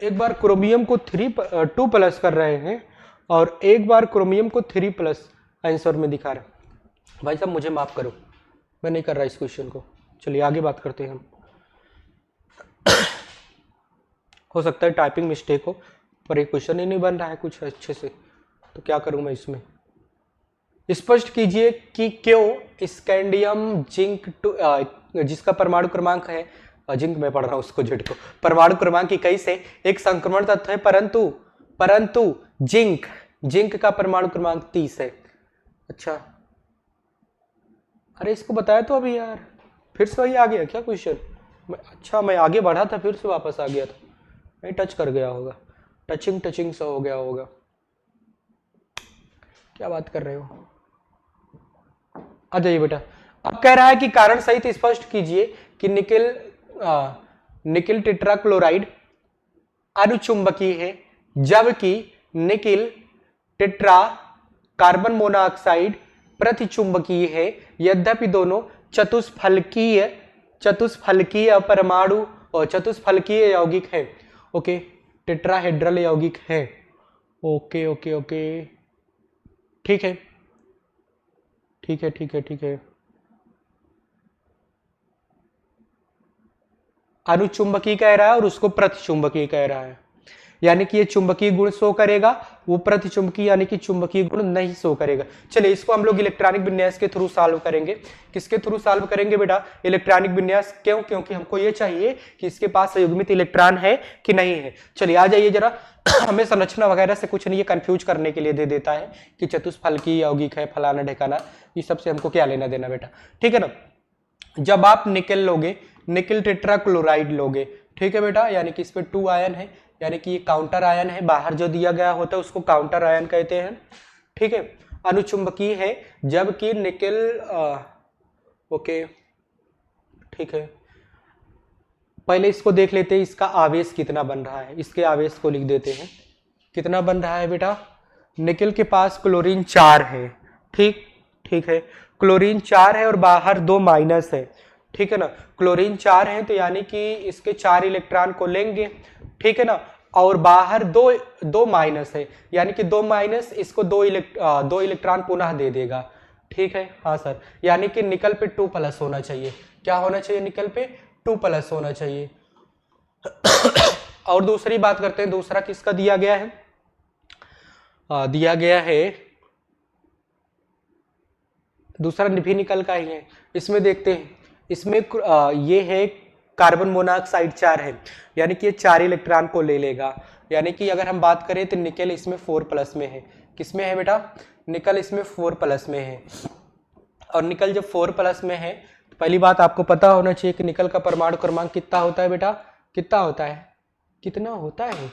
एक बार क्रोमियम को 2+ कर रहे हैं और एक बार क्रोमियम को 3+ आंसर में दिखा रहे। भाई साहब मुझे माफ करो, मैं नहीं कर रहा इस क्वेश्चन को। चलिए आगे बात करते हैं हम। हो सकता है टाइपिंग मिस्टेक हो, पर ये क्वेश्चन ही नहीं बन रहा है कुछ अच्छे से, तो क्या करूं मैं इसमें। स्पष्ट कीजिए कि क्यों स्कैंडियम जिंक जिसका परमाणु क्रमांक है, जिंक में पढ़ रहा हूं उसको, जेड को, परमाणु क्रमांक 21 से एक संक्रमण तत्व है, परंतु जिंक का परमाणु क्रमांक 30 है। अच्छा, अरे इसको बताया तो अभी यार, फिर से वही आ गया क्या क्वेश्चन। अच्छा, मैं आगे बढ़ा था फिर से वापस आ गया था, नहीं टच कर गया होगा, टचिंग सा हो गया होगा। क्या बात कर रहे हो, आ जाइए बेटा। अब कह रहा है कि कारण सहित स्पष्ट कीजिए कि निकिल टेट्राक्लोराइड अनुचुंबकीय है, जबकि निकिल टेट्रा कार्बन मोनोऑक्साइड प्रतिचुंबकीय है। यद्यपि दोनों चतुष्फलकीय परमाणु और चतुष्फलकीय यौगिक है। ओके, टेट्राहेड्रल यौगिक है। ओके ओके ओके, ठीक है ठीक है ठीक है ठीक है। अनुचुंबकीय कह रहा है और उसको प्रतिचुंबकीय कह रहा है, यानी कि ये चुंबकीय गुण शो करेगा, वो प्रतिचुंबकीय यानी कि चुंबकीय गुण नहीं शो करेगा। चलिए इसको हम लोग इलेक्ट्रॉनिक विन्यास के थ्रू सॉल्व करेंगे। किसके थ्रू सॉल्व करेंगे बेटा, इलेक्ट्रॉनिक विन्यास। क्यों, क्योंकि हमको ये चाहिए कि इसके पास संयुग्मित इलेक्ट्रॉन है कि नहीं है। चलिए आ जाइए जरा। हमें संरचना वगैरह से कुछ नहीं, ये कंफ्यूज करने के लिए दे देता है कि चतुष्फलकीय यौगिक है, फलाना ढेकाना, ये सबसे हमको क्या लेना देना बेटा, ठीक है ना। जब आप निकल लोगे, निकिल टेट्राक्लोराइड लोगे, ठीक है बेटा, यानी कि इस पे 2 आयन है, यानी कि ये काउंटर आयन है, बाहर जो दिया गया होता है उसको काउंटर आयन कहते हैं, ठीक है। अनुचुंबकीय है, जबकि निकिल ओके ठीक है। पहले इसको देख लेते हैं, इसका आवेश कितना बन रहा है, इसके आवेश को लिख देते हैं। कितना बन रहा है बेटा, निकिल के पास क्लोरीन 4 है, ठीक है, क्लोरीन 4 है और बाहर 2 माइनस है, ठीक है ना। क्लोरीन 4 है तो यानी कि इसके 4 इलेक्ट्रॉन को लेंगे, ठीक है ना, और बाहर दो माइनस है, यानी कि 2 माइनस इसको 2 इलेक्ट्रॉन पुनः दे देगा, ठीक है। हाँ सर, यानी कि निकल पे 2+ होना चाहिए। क्या होना चाहिए, निकल पे 2+ होना चाहिए। और दूसरी बात करते हैं, दूसरा किसका दिया गया है, दिया गया है दूसरा भी निकल का ही है। इसमें देखते हैं, इसमें ये है कार्बन मोनोऑक्साइड 4 है, यानी कि ये 4 इलेक्ट्रॉन को ले लेगा, यानी कि अगर हम बात करें तो निकल इसमें 4+ में है। किसमें है बेटा, निकल इसमें 4+ में है। और निकल जब 4+ में है तो पहली बात आपको पता होना चाहिए कि निकल का परमाणु क्रमांक कितना होता है बेटा, कितना होता है, कितना होता है,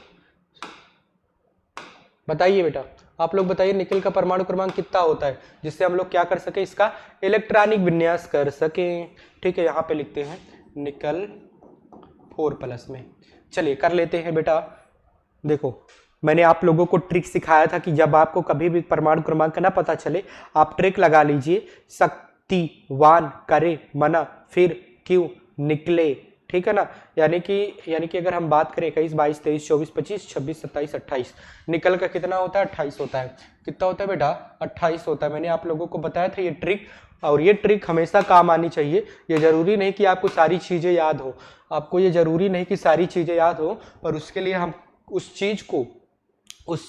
बताइए बेटा, आप लोग बताइए निकल का परमाणु क्रमांक कितना होता है, जिससे हम लोग क्या कर सके, इसका इलेक्ट्रॉनिक विन्यास कर सके, ठीक है। यहाँ पे लिखते हैं निकल 4+ में। चलिए कर लेते हैं बेटा। देखो मैंने आप लोगों को ट्रिक सिखाया था कि जब आपको कभी भी परमाणु क्रमांक ना पता चले, आप ट्रिक लगा लीजिए, शक्तिवान करे मना फिर क्यों निकले, ठीक है ना। यानी कि अगर हम बात करें 21, 22, 23, 24, 25, 26, 27, 28, निकल का कितना होता है, 28 होता है। कितना होता है बेटा, 28 होता है। मैंने आप लोगों को बताया था ये ट्रिक, और ये ट्रिक हमेशा काम आनी चाहिए। ये जरूरी नहीं कि आपको सारी चीजें याद हो, आपको ये जरूरी नहीं कि सारी चीजें याद हो, पर उसके लिए हम उस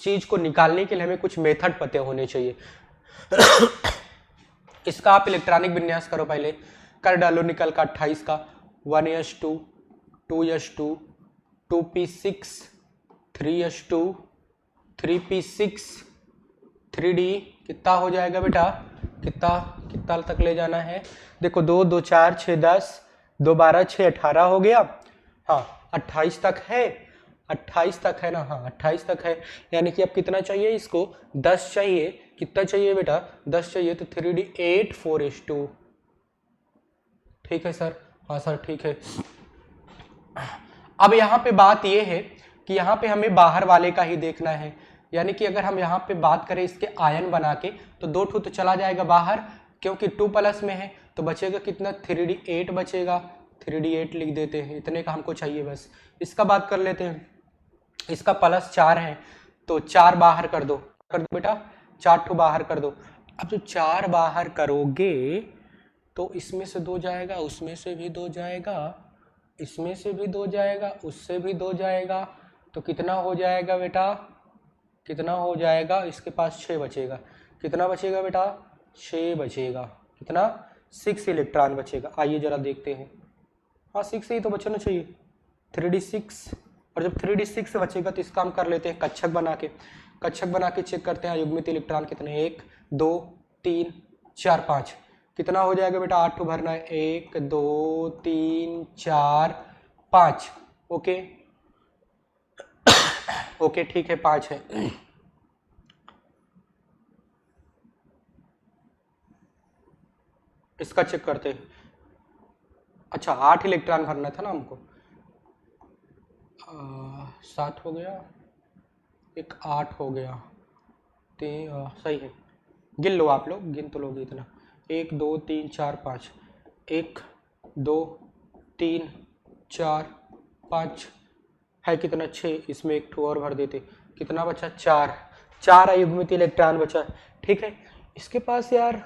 चीज को निकालने के लिए हमें कुछ मेथड पते होने चाहिए। इसका आप इलेक्ट्रॉनिक विन्यास करो, पहले कर डालो निकल का 28 का 1s2 2s2 2p6 3s2 3p6 3d कितना हो जाएगा बेटा, कितना तक ले जाना है, देखो 2 2 4 6 10 2 12 6 18 हो गया। हाँ 28 तक है, 28 तक है ना, हाँ 28 तक है। यानी कि अब कितना चाहिए इसको, 10 चाहिए। कितना चाहिए बेटा, 10 चाहिए, तो 3d 8 4s2, ठीक है सर, हाँ सर ठीक है। अब यहाँ पे बात ये है कि यहाँ पे हमें बाहर वाले का ही देखना है, यानी कि अगर हम यहाँ पे बात करें इसके आयन बना के तो 2 ठो तो चला जाएगा बाहर, क्योंकि 2 प्लस में है, तो बचेगा कितना 3d8 बचेगा, 3d8 लिख देते हैं, इतने का हमको चाहिए बस। इसका बात कर लेते हैं, इसका +4 है तो 4 बाहर कर दो बेटा, 4 ठो बाहर कर दो। अब जो 4 बाहर करोगे तो इसमें से 2 जाएगा, उसमें से भी 2 जाएगा, इसमें से भी 2 जाएगा, उससे भी 2 जाएगा, तो कितना हो जाएगा बेटा, कितना हो जाएगा, इसके पास 6 बचेगा। कितना बचेगा बेटा, 6 बचेगा। कितना, 6 इलेक्ट्रॉन बचेगा। आइए जरा देखते हैं, हाँ 6 ही तो बचना चाहिए, 3d6। और जब 3d6 बचेगा तो इसका हम कर लेते हैं कक्षक बना के, कक्षक बना के चेक करते हैं युग्मित इलेक्ट्रॉन कितने, 1 2 3 4 5। कितना हो जाएगा बेटा, 8 भरना है, 1 2 3 4 5। ओके ओके ठीक है, 5 है। इसका चेक करते हैं। अच्छा 8 इलेक्ट्रॉन भरना था ना हमको, 7 हो गया, एक 8 हो गया, सही है। गिन लो आप लोग, गिन तो लोगे इतना, 1 2 3 4 5, 1 2 3 4 5 है कितना, 6, इसमें एक ठो और भर देते, कितना बचा, 4 अयुग्मित इलेक्ट्रॉन बचा। ठीक है, इसके पास यार,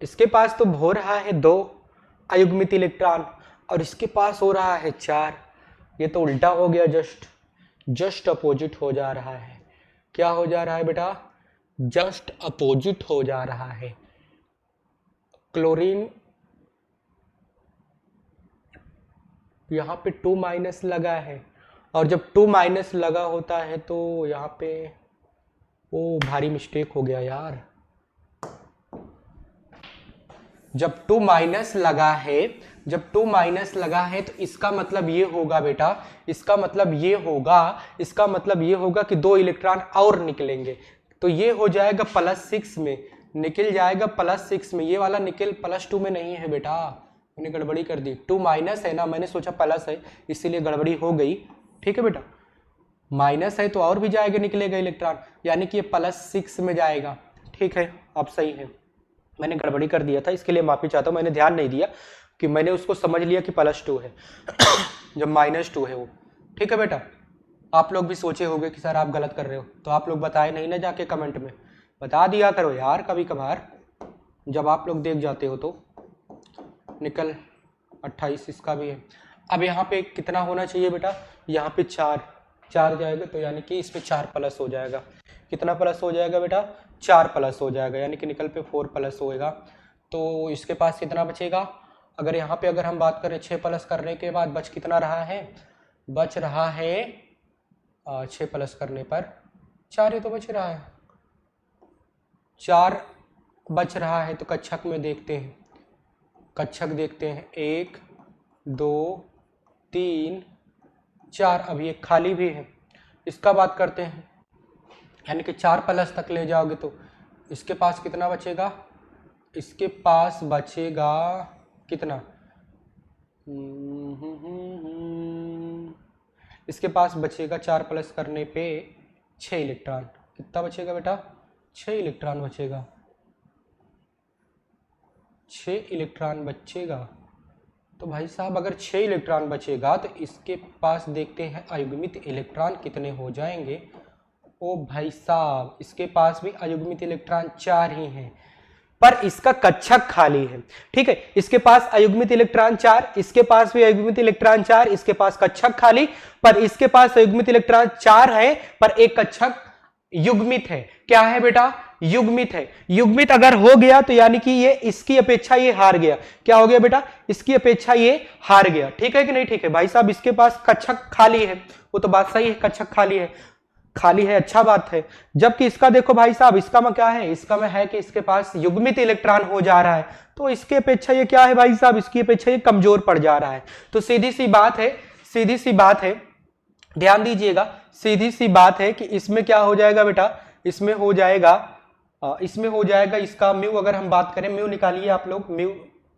इसके पास तो हो रहा है 2 अयुग्मित इलेक्ट्रॉन और इसके पास हो रहा है 4, ये तो उल्टा हो गया, जस्ट अपोजिट हो जा रहा है। क्या हो जा रहा है बेटा, जस्ट अपोजिट हो जा रहा है। क्लोरीन यहाँ पे 2- लगा है, और जब 2- लगा होता है तो यहाँ पे, ओ भारी मिस्टेक हो गया यार, जब 2- लगा है, जब 2- लगा है तो इसका मतलब ये होगा बेटा, इसका मतलब ये होगा कि 2 इलेक्ट्रॉन और निकलेंगे, तो ये हो जाएगा +6 में, निकल जाएगा +6 में। ये वाला निकल +2 में नहीं है बेटा, मैंने गड़बड़ी कर दी, 2- है ना, मैंने सोचा प्लस है इसीलिए गड़बड़ी हो गई। ठीक है बेटा, माइनस है तो और भी जाएगा, निकलेगा इलेक्ट्रॉन, यानी कि ये +6 में जाएगा। ठीक है, अब सही है, मैंने गड़बड़ी कर दिया था, इसके लिए माफी चाहता हूँ, मैंने ध्यान नहीं दिया कि मैंने उसको समझ लिया कि +2 है जब -2 है वो। ठीक है बेटा, आप लोग भी सोचे होंगे कि सर आप गलत कर रहे हो, तो आप लोग बताए नहीं ना, जाके कमेंट में बता दिया करो यार, कभी कभार जब आप लोग देख जाते हो तो। निकल 28 इसका भी है। अब यहाँ पे कितना होना चाहिए बेटा, यहाँ पे 4 जाएगा, तो यानी कि इस पे 4 प्लस हो जाएगा। कितना प्लस हो जाएगा बेटा, 4 प्लस हो जाएगा, यानी कि निकल पे 4 प्लस होएगा। तो इसके पास कितना बचेगा, अगर यहाँ पे अगर हम बात करें 6 प्लस करने के बाद बच कितना रहा है, बच रहा है 6 प्लस करने पर 4 ही तो बच रहा है, 4 बच रहा है। तो कक्षक में देखते हैं, कक्षक देखते हैं, 1 2 3 4, अभी एक खाली भी है, इसका बात करते हैं, यानी कि 4 प्लस तक ले जाओगे तो इसके पास कितना बचेगा, इसके पास बचेगा कितना, इसके पास बचेगा 4 प्लस करने पे 6 इलेक्ट्रॉन। कितना बचेगा बेटा, 6 इलेक्ट्रॉन बचेगा, 6 इलेक्ट्रॉन बचेगा। तो भाई साहब अगर 6 इलेक्ट्रॉन बचेगा तो इसके पास देखते हैं अयुग्मित इलेक्ट्रॉन कितने हो जाएंगे। ओ भाई साहब, इसके पास भी अयुग्मित इलेक्ट्रॉन 4 ही हैं, पर इसका कक्षक खाली है। ठीक है, इसके पास अयुग्मित इलेक्ट्रॉन 4, इसके पास भी अयुग्मित इलेक्ट्रॉन 4, इसके पास कक्षक खाली, पर इसके पास अयुग्मित इलेक्ट्रॉन 4 है, पर एक कक्षक युग्मित है। क्या है बेटा, युग्मित है। युग्मित अगर हो गया तो यानी कि ये इसकी अपेक्षा ये हार गया। क्या हो गया बेटा, इसकी अपेक्षा ये हार गया। ठीक है कि नहीं, ठीक है भाई साहब, इसके पास कक्षक खाली है, वो तो बात सही है, कक्षक खाली है, खाली है, अच्छा बात है। जबकि इसका देखो भाई साहब, इसका में क्या है, इसका में है कि इसके पास युग्मित इलेक्ट्रॉन हो जा रहा है, तो इसकी अपेक्षा ये क्या है भाई साहब, इसकी अपेक्षा ये कमजोर पड़ जा रहा है। तो सीधी सी बात है, सीधी सी बात है, ध्यान दीजिएगा, सीधी सी बात है कि इसमें क्या हो जाएगा बेटा, इसमें हो जाएगा, इसमें हो जाएगा इसका म्यू, अगर हम बात करें म्यू निकालिए आप लोग, mu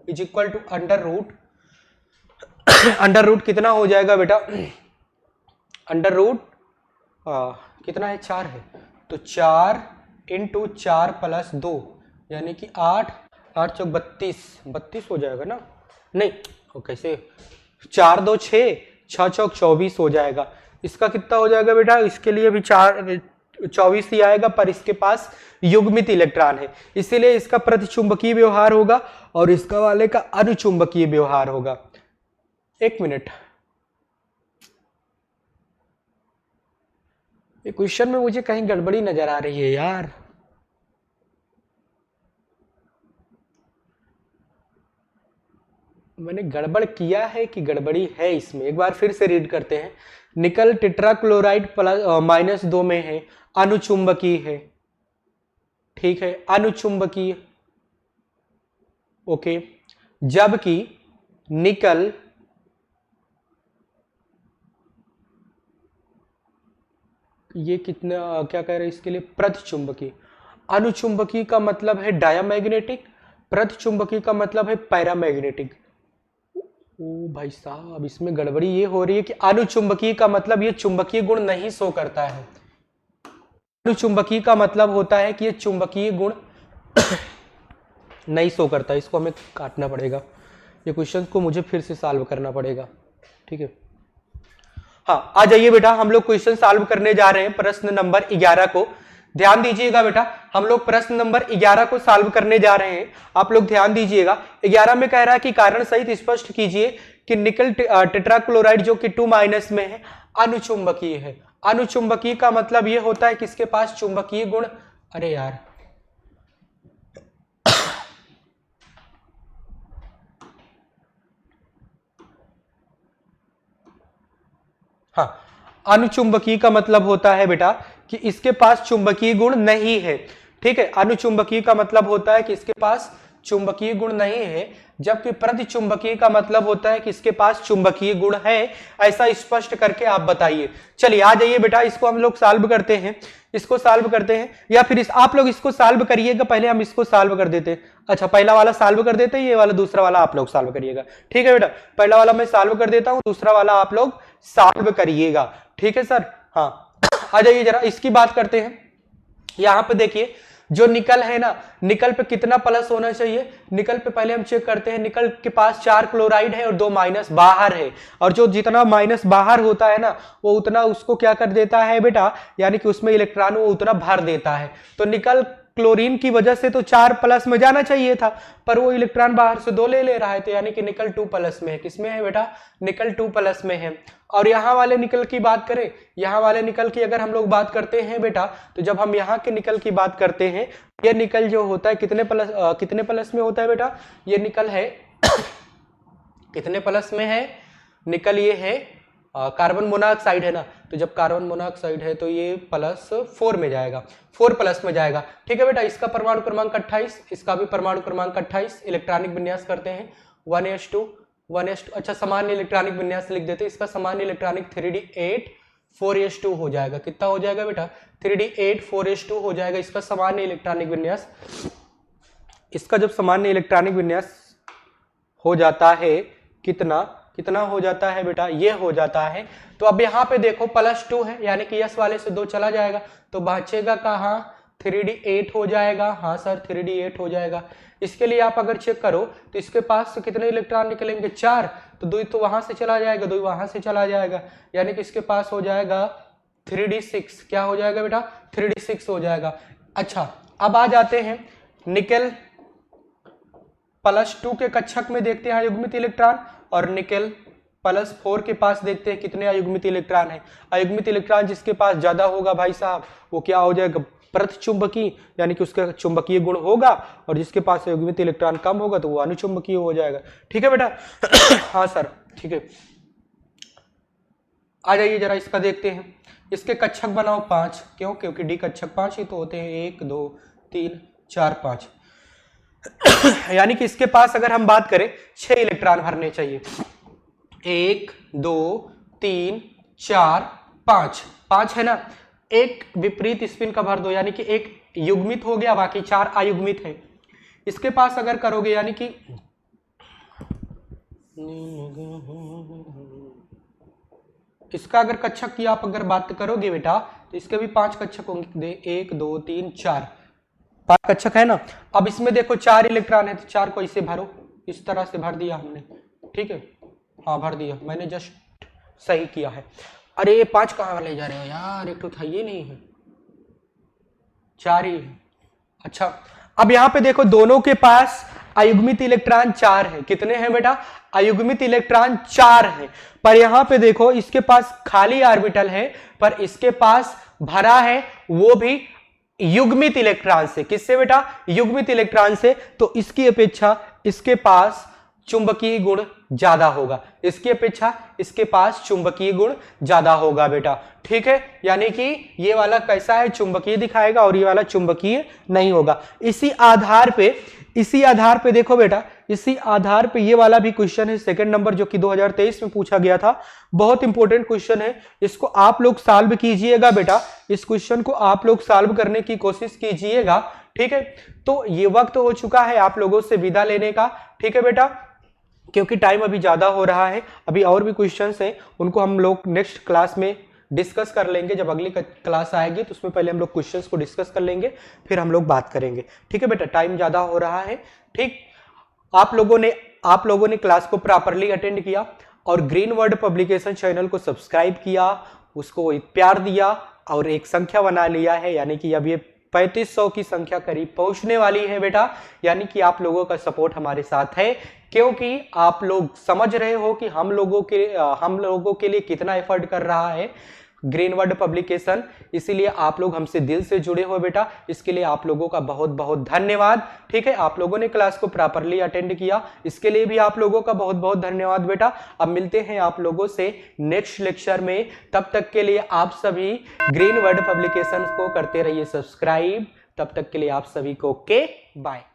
is equal to under root कितना हो जाएगा बेटा, अंडर रूट कितना है, 4 है, तो 4 इंटू 4 प्लस 2 यानी कि 8, 8 चौक 32, 32 हो जाएगा ना, नहीं वो कैसे, 4 2 6, 6 चौक 24 हो जाएगा। इसका कितना हो जाएगा बेटा, इसके लिए भी 24 ही आएगा, पर इसके पास युग्मित इलेक्ट्रॉन है, इसीलिए इसका प्रतिचुंबकीय व्यवहार होगा और इसका वाले का अनुचुंबकीय व्यवहार होगा। एक मिनट, ये क्वेश्चन में मुझे कहीं गड़बड़ी नजर आ रही है यार। मैंने गड़बड़ किया है कि गड़बड़ी है इसमें, एक बार फिर से रीड करते हैं। निकल टेट्राक्लोराइड प्लस -2 में है, अनुचुंबकीय है, ठीक है, अनुचुंबकीय, ओके, जबकि निकल ये कितना क्या कह रहे हैं इसके लिए, प्रतिचुंबकीय। अनुचुंबकीय का मतलब है डायामैग्नेटिक, प्रतिचुंबकीय का मतलब है पैरामैग्नेटिक। ओ भाई साहब, इसमें गड़बड़ी ये हो रही है कि अनुचुंबकीय का मतलब ये चुंबकीय गुण नहीं शो करता है। अनुचुंबकीय का मतलब होता है कि ये चुंबकीय गुण नहीं शो करता, इसको हमें काटना पड़ेगा, ये क्वेश्चन को मुझे फिर से सॉल्व करना पड़ेगा, ठीक है। हाँ, आ जाइए बेटा, हम लोग क्वेश्चन सॉल्व करने जा रहे हैं प्रश्न नंबर 11 को। ध्यान दीजिएगा बेटा, हम लोग प्रश्न नंबर 11 को सॉल्व करने जा रहे हैं, आप लोग ध्यान दीजिएगा। 11 में कह रहा है कि कारण सहित स्पष्ट कीजिए कि निकल टेट्राक्लोराइड जो कि 2- में है, अनुचुंबकीय है। अनुचुंबकीय का मतलब ये होता है कि इसके पास चुंबकीय गुण, अरे यार हाँ, अनुचुंबकीय का मतलब होता है बेटा कि इसके पास चुंबकीय गुण नहीं है, ठीक है। अनुचुंबकीय का मतलब होता है कि इसके पास चुंबकीय गुण नहीं है, जबकि प्रतिचुंबकीय का मतलब होता है कि इसके पास चुंबकीय गुण है। ऐसा स्पष्ट करके आप बताइए। चलिए आ जाइए बेटा, इसको हम लोग सॉल्व करते हैं, इसको सॉल्व करते हैं, या फिर आप लोग इसको सॉल्व करिएगा, पहले हम इसको सॉल्व कर देते हैं। अच्छा, पहला वाला सॉल्व कर देते हैं, ये वाला दूसरा वाला आप लोग सॉल्व करिएगा, ठीक है बेटा। पहला वाला मैं सॉल्व कर देता हूं, दूसरा वाला आप लोग सॉल्व करिएगा, ठीक है सर। हाँ, आ जाइए जरा इसकी बात करते हैं। यहां पे देखिए, जो निकल है ना, निकल पे कितना प्लस होना चाहिए, निकल पे पहले हम चेक करते हैं। निकल के पास 4 क्लोराइड है और 2 माइनस बाहर है, और जो जितना माइनस बाहर होता है ना, वो उतना उसको क्या कर देता है बेटा, यानी कि उसमें इलेक्ट्रॉन वो उतना भर देता है। तो निकल क्लोरीन की वजह से तो 4 प्लस में जाना चाहिए था, पर वो इलेक्ट्रॉन बाहर से 2 ले रहा है, तो यानी कि निकल 2 प्लस में है। किसमें है बेटा, निकल 2 प्लस में है। और यहाँ वाले निकल की बात करें, यहाँ वाले निकल की अगर हम लोग बात करते हैं बेटा, तो जब हम यहाँ के निकल की बात करते हैं, ये निकल जो होता है कितने प्लस में होता है बेटा, ये निकल है कितने प्लस में है, निकल ये है कार्बन मोनोऑक्साइड है ना, तो जब कार्बन मोनोऑक्साइड है तो ये +4 में जाएगा, 4 प्लस में जाएगा, ठीक है बेटा। इसका परमाणु क्रमांक 28, इसका भी परमाणु क्रमांक 28। इलेक्ट्रॉनिक विन्यास करते हैं 1s2 1s2, अच्छा सामान्य इलेक्ट्रॉनिक विन्यास लिख देते हैं। इसका सामान्य इलेक्ट्रॉनिक 3d8 4s2 हो जाएगा। कितना हो जाएगा बेटा, 3d8 4s2 हो जाएगा इसका सामान्य इलेक्ट्रॉनिक विन्यास। इसका जब सामान्य इलेक्ट्रॉनिक विन्यास हो जाता है, कितना कितना हो जाता है बेटा, ये हो जाता है। तो अब यहाँ पे देखो +2 है, यानी कि यस वाले से 2 चला जाएगा, तो बचेगा कहाँ, 3d8 हो जाएगा। हाँ सर 3d8 हो जाएगा। इसके लिए आप अगर चेक करो तो इसके पास से कितने इलेक्ट्रॉन निकलेंगे, 4, तो 2 तो वहां से चला जाएगा, 2 वहां से चला जाएगा, यानी कि इसके पास हो जाएगा 3d6। क्या हो जाएगा बेटा, 3d6 हो जाएगा। अच्छा, अब आ जाते हैं निकल +2 के कक्षक में देखते हैं अयुग्मित इलेक्ट्रॉन, और निकल +4 के पास देखते हैं कितने अयुग्मित इलेक्ट्रॉन है। अयुग्मित इलेक्ट्रॉन जिसके पास ज्यादा होगा भाई साहब, वो क्या हो जाएगा, प्रतिचुंबकीय, यानी कि उसका चुंबकीय गुण होगा, और जिसके पास अयुग्मित इलेक्ट्रॉन कम होगा तो वो अनुचुंबकीय हो जाएगा, ठीक है बेटा। हाँ सर, ठीक है। आ जाइए जरा इसका देखते हैं। इसके कक्षक बनाओ 5, क्यों, क्योंकि डी कक्षक 5 ही तो होते हैं, 1 2 3 4 5, यानी कि इसके पास अगर हम बात करें 6 इलेक्ट्रॉन भरने चाहिए, 1 2 3 4 5, 5 है ना। एक विपरीत स्पिन का भर दो, यानी कि एक युग्मित हो गया, बाकी 4 अयुग्मित है। इसके पास अगर करोगे, यानी कि इसका अगर कक्षक की आप अगर बात करोगे बेटा तो इसके भी 5 कक्षक होंगे, 1 2 3 4, 5 कक्षक है ना। अब इसमें देखो 4 इलेक्ट्रॉन है तो 4 को इसे भरो, इस तरह से भर दिया हमने, ठीक है, हाँ भर दिया, मैंने जस्ट सही किया है। अरे ये 5 कहाँ ले जा रहे हो यार, एक तो था ये नहीं है, 4 ही है। अच्छा अब यहाँ पे देखो दोनों के पास अयुग्मित इलेक्ट्रॉन 4 है। कितने हैं बेटा? अयुग्मित इलेक्ट्रॉन 4 है। पर यहाँ पे देखो इसके पास खाली ऑर्बिटल है पर इसके पास भरा है वो भी युग्मित इलेक्ट्रॉन से। किससे बेटा? युग्मित इलेक्ट्रॉन से। तो इसकी अपेक्षा इसके पास चुंबकीय गुण ज्यादा होगा, इसकी अपेक्षा इसके पास चुंबकीय गुण ज्यादा होगा बेटा, ठीक है। यानी कि ये वाला कैसा है, चुंबकीय दिखाएगा और ये वाला चुंबकीय नहीं होगा। इसी आधार पे देखो बेटा, इसी आधार पे ये वाला भी क्वेश्चन है सेकंड नंबर जो कि 2023 में पूछा गया था। बहुत इंपॉर्टेंट क्वेश्चन है, इसको आप लोग सॉल्व कीजिएगा बेटा, इस क्वेश्चन को आप लोग सॉल्व करने की कोशिश कीजिएगा, ठीक है। तो ये वक्त हो चुका है आप लोगों से विदा लेने का, ठीक है बेटा, क्योंकि टाइम अभी ज्यादा हो रहा है। अभी और भी क्वेश्चंस हैं उनको हम लोग नेक्स्ट क्लास में डिस्कस कर लेंगे। जब अगली क्लास आएगी तो उसमें पहले हम लोग क्वेश्चंस को डिस्कस कर लेंगे, फिर हम लोग बात करेंगे, ठीक है बेटा। टाइम ज्यादा हो रहा है, ठीक। आप लोगों ने क्लास को प्रॉपरली अटेंड किया और ग्रीन वर्ड पब्लिकेशन चैनल को सब्सक्राइब किया, उसको प्यार दिया और एक संख्या बना लिया है, यानी कि अब ये 3500 की संख्या करीब पहुंचने वाली है बेटा। यानी कि आप लोगों का सपोर्ट हमारे साथ है, क्योंकि आप लोग समझ रहे हो कि हम लोगों के लिए कितना एफर्ट कर रहा है ग्रीन वर्ड पब्लिकेशन। इसीलिए आप लोग हमसे दिल से जुड़े हो बेटा, इसके लिए आप लोगों का बहुत बहुत धन्यवाद, ठीक है। आप लोगों ने क्लास को प्रॉपरली अटेंड किया, इसके लिए भी आप लोगों का बहुत बहुत धन्यवाद बेटा। अब मिलते हैं आप लोगों से नेक्स्ट लेक्चर में, तब तक के लिए आप सभी ग्रीन वर्ड पब्लिकेशन को करते रहिए सब्सक्राइब। तब तक के लिए आप सभी को ओके बाय।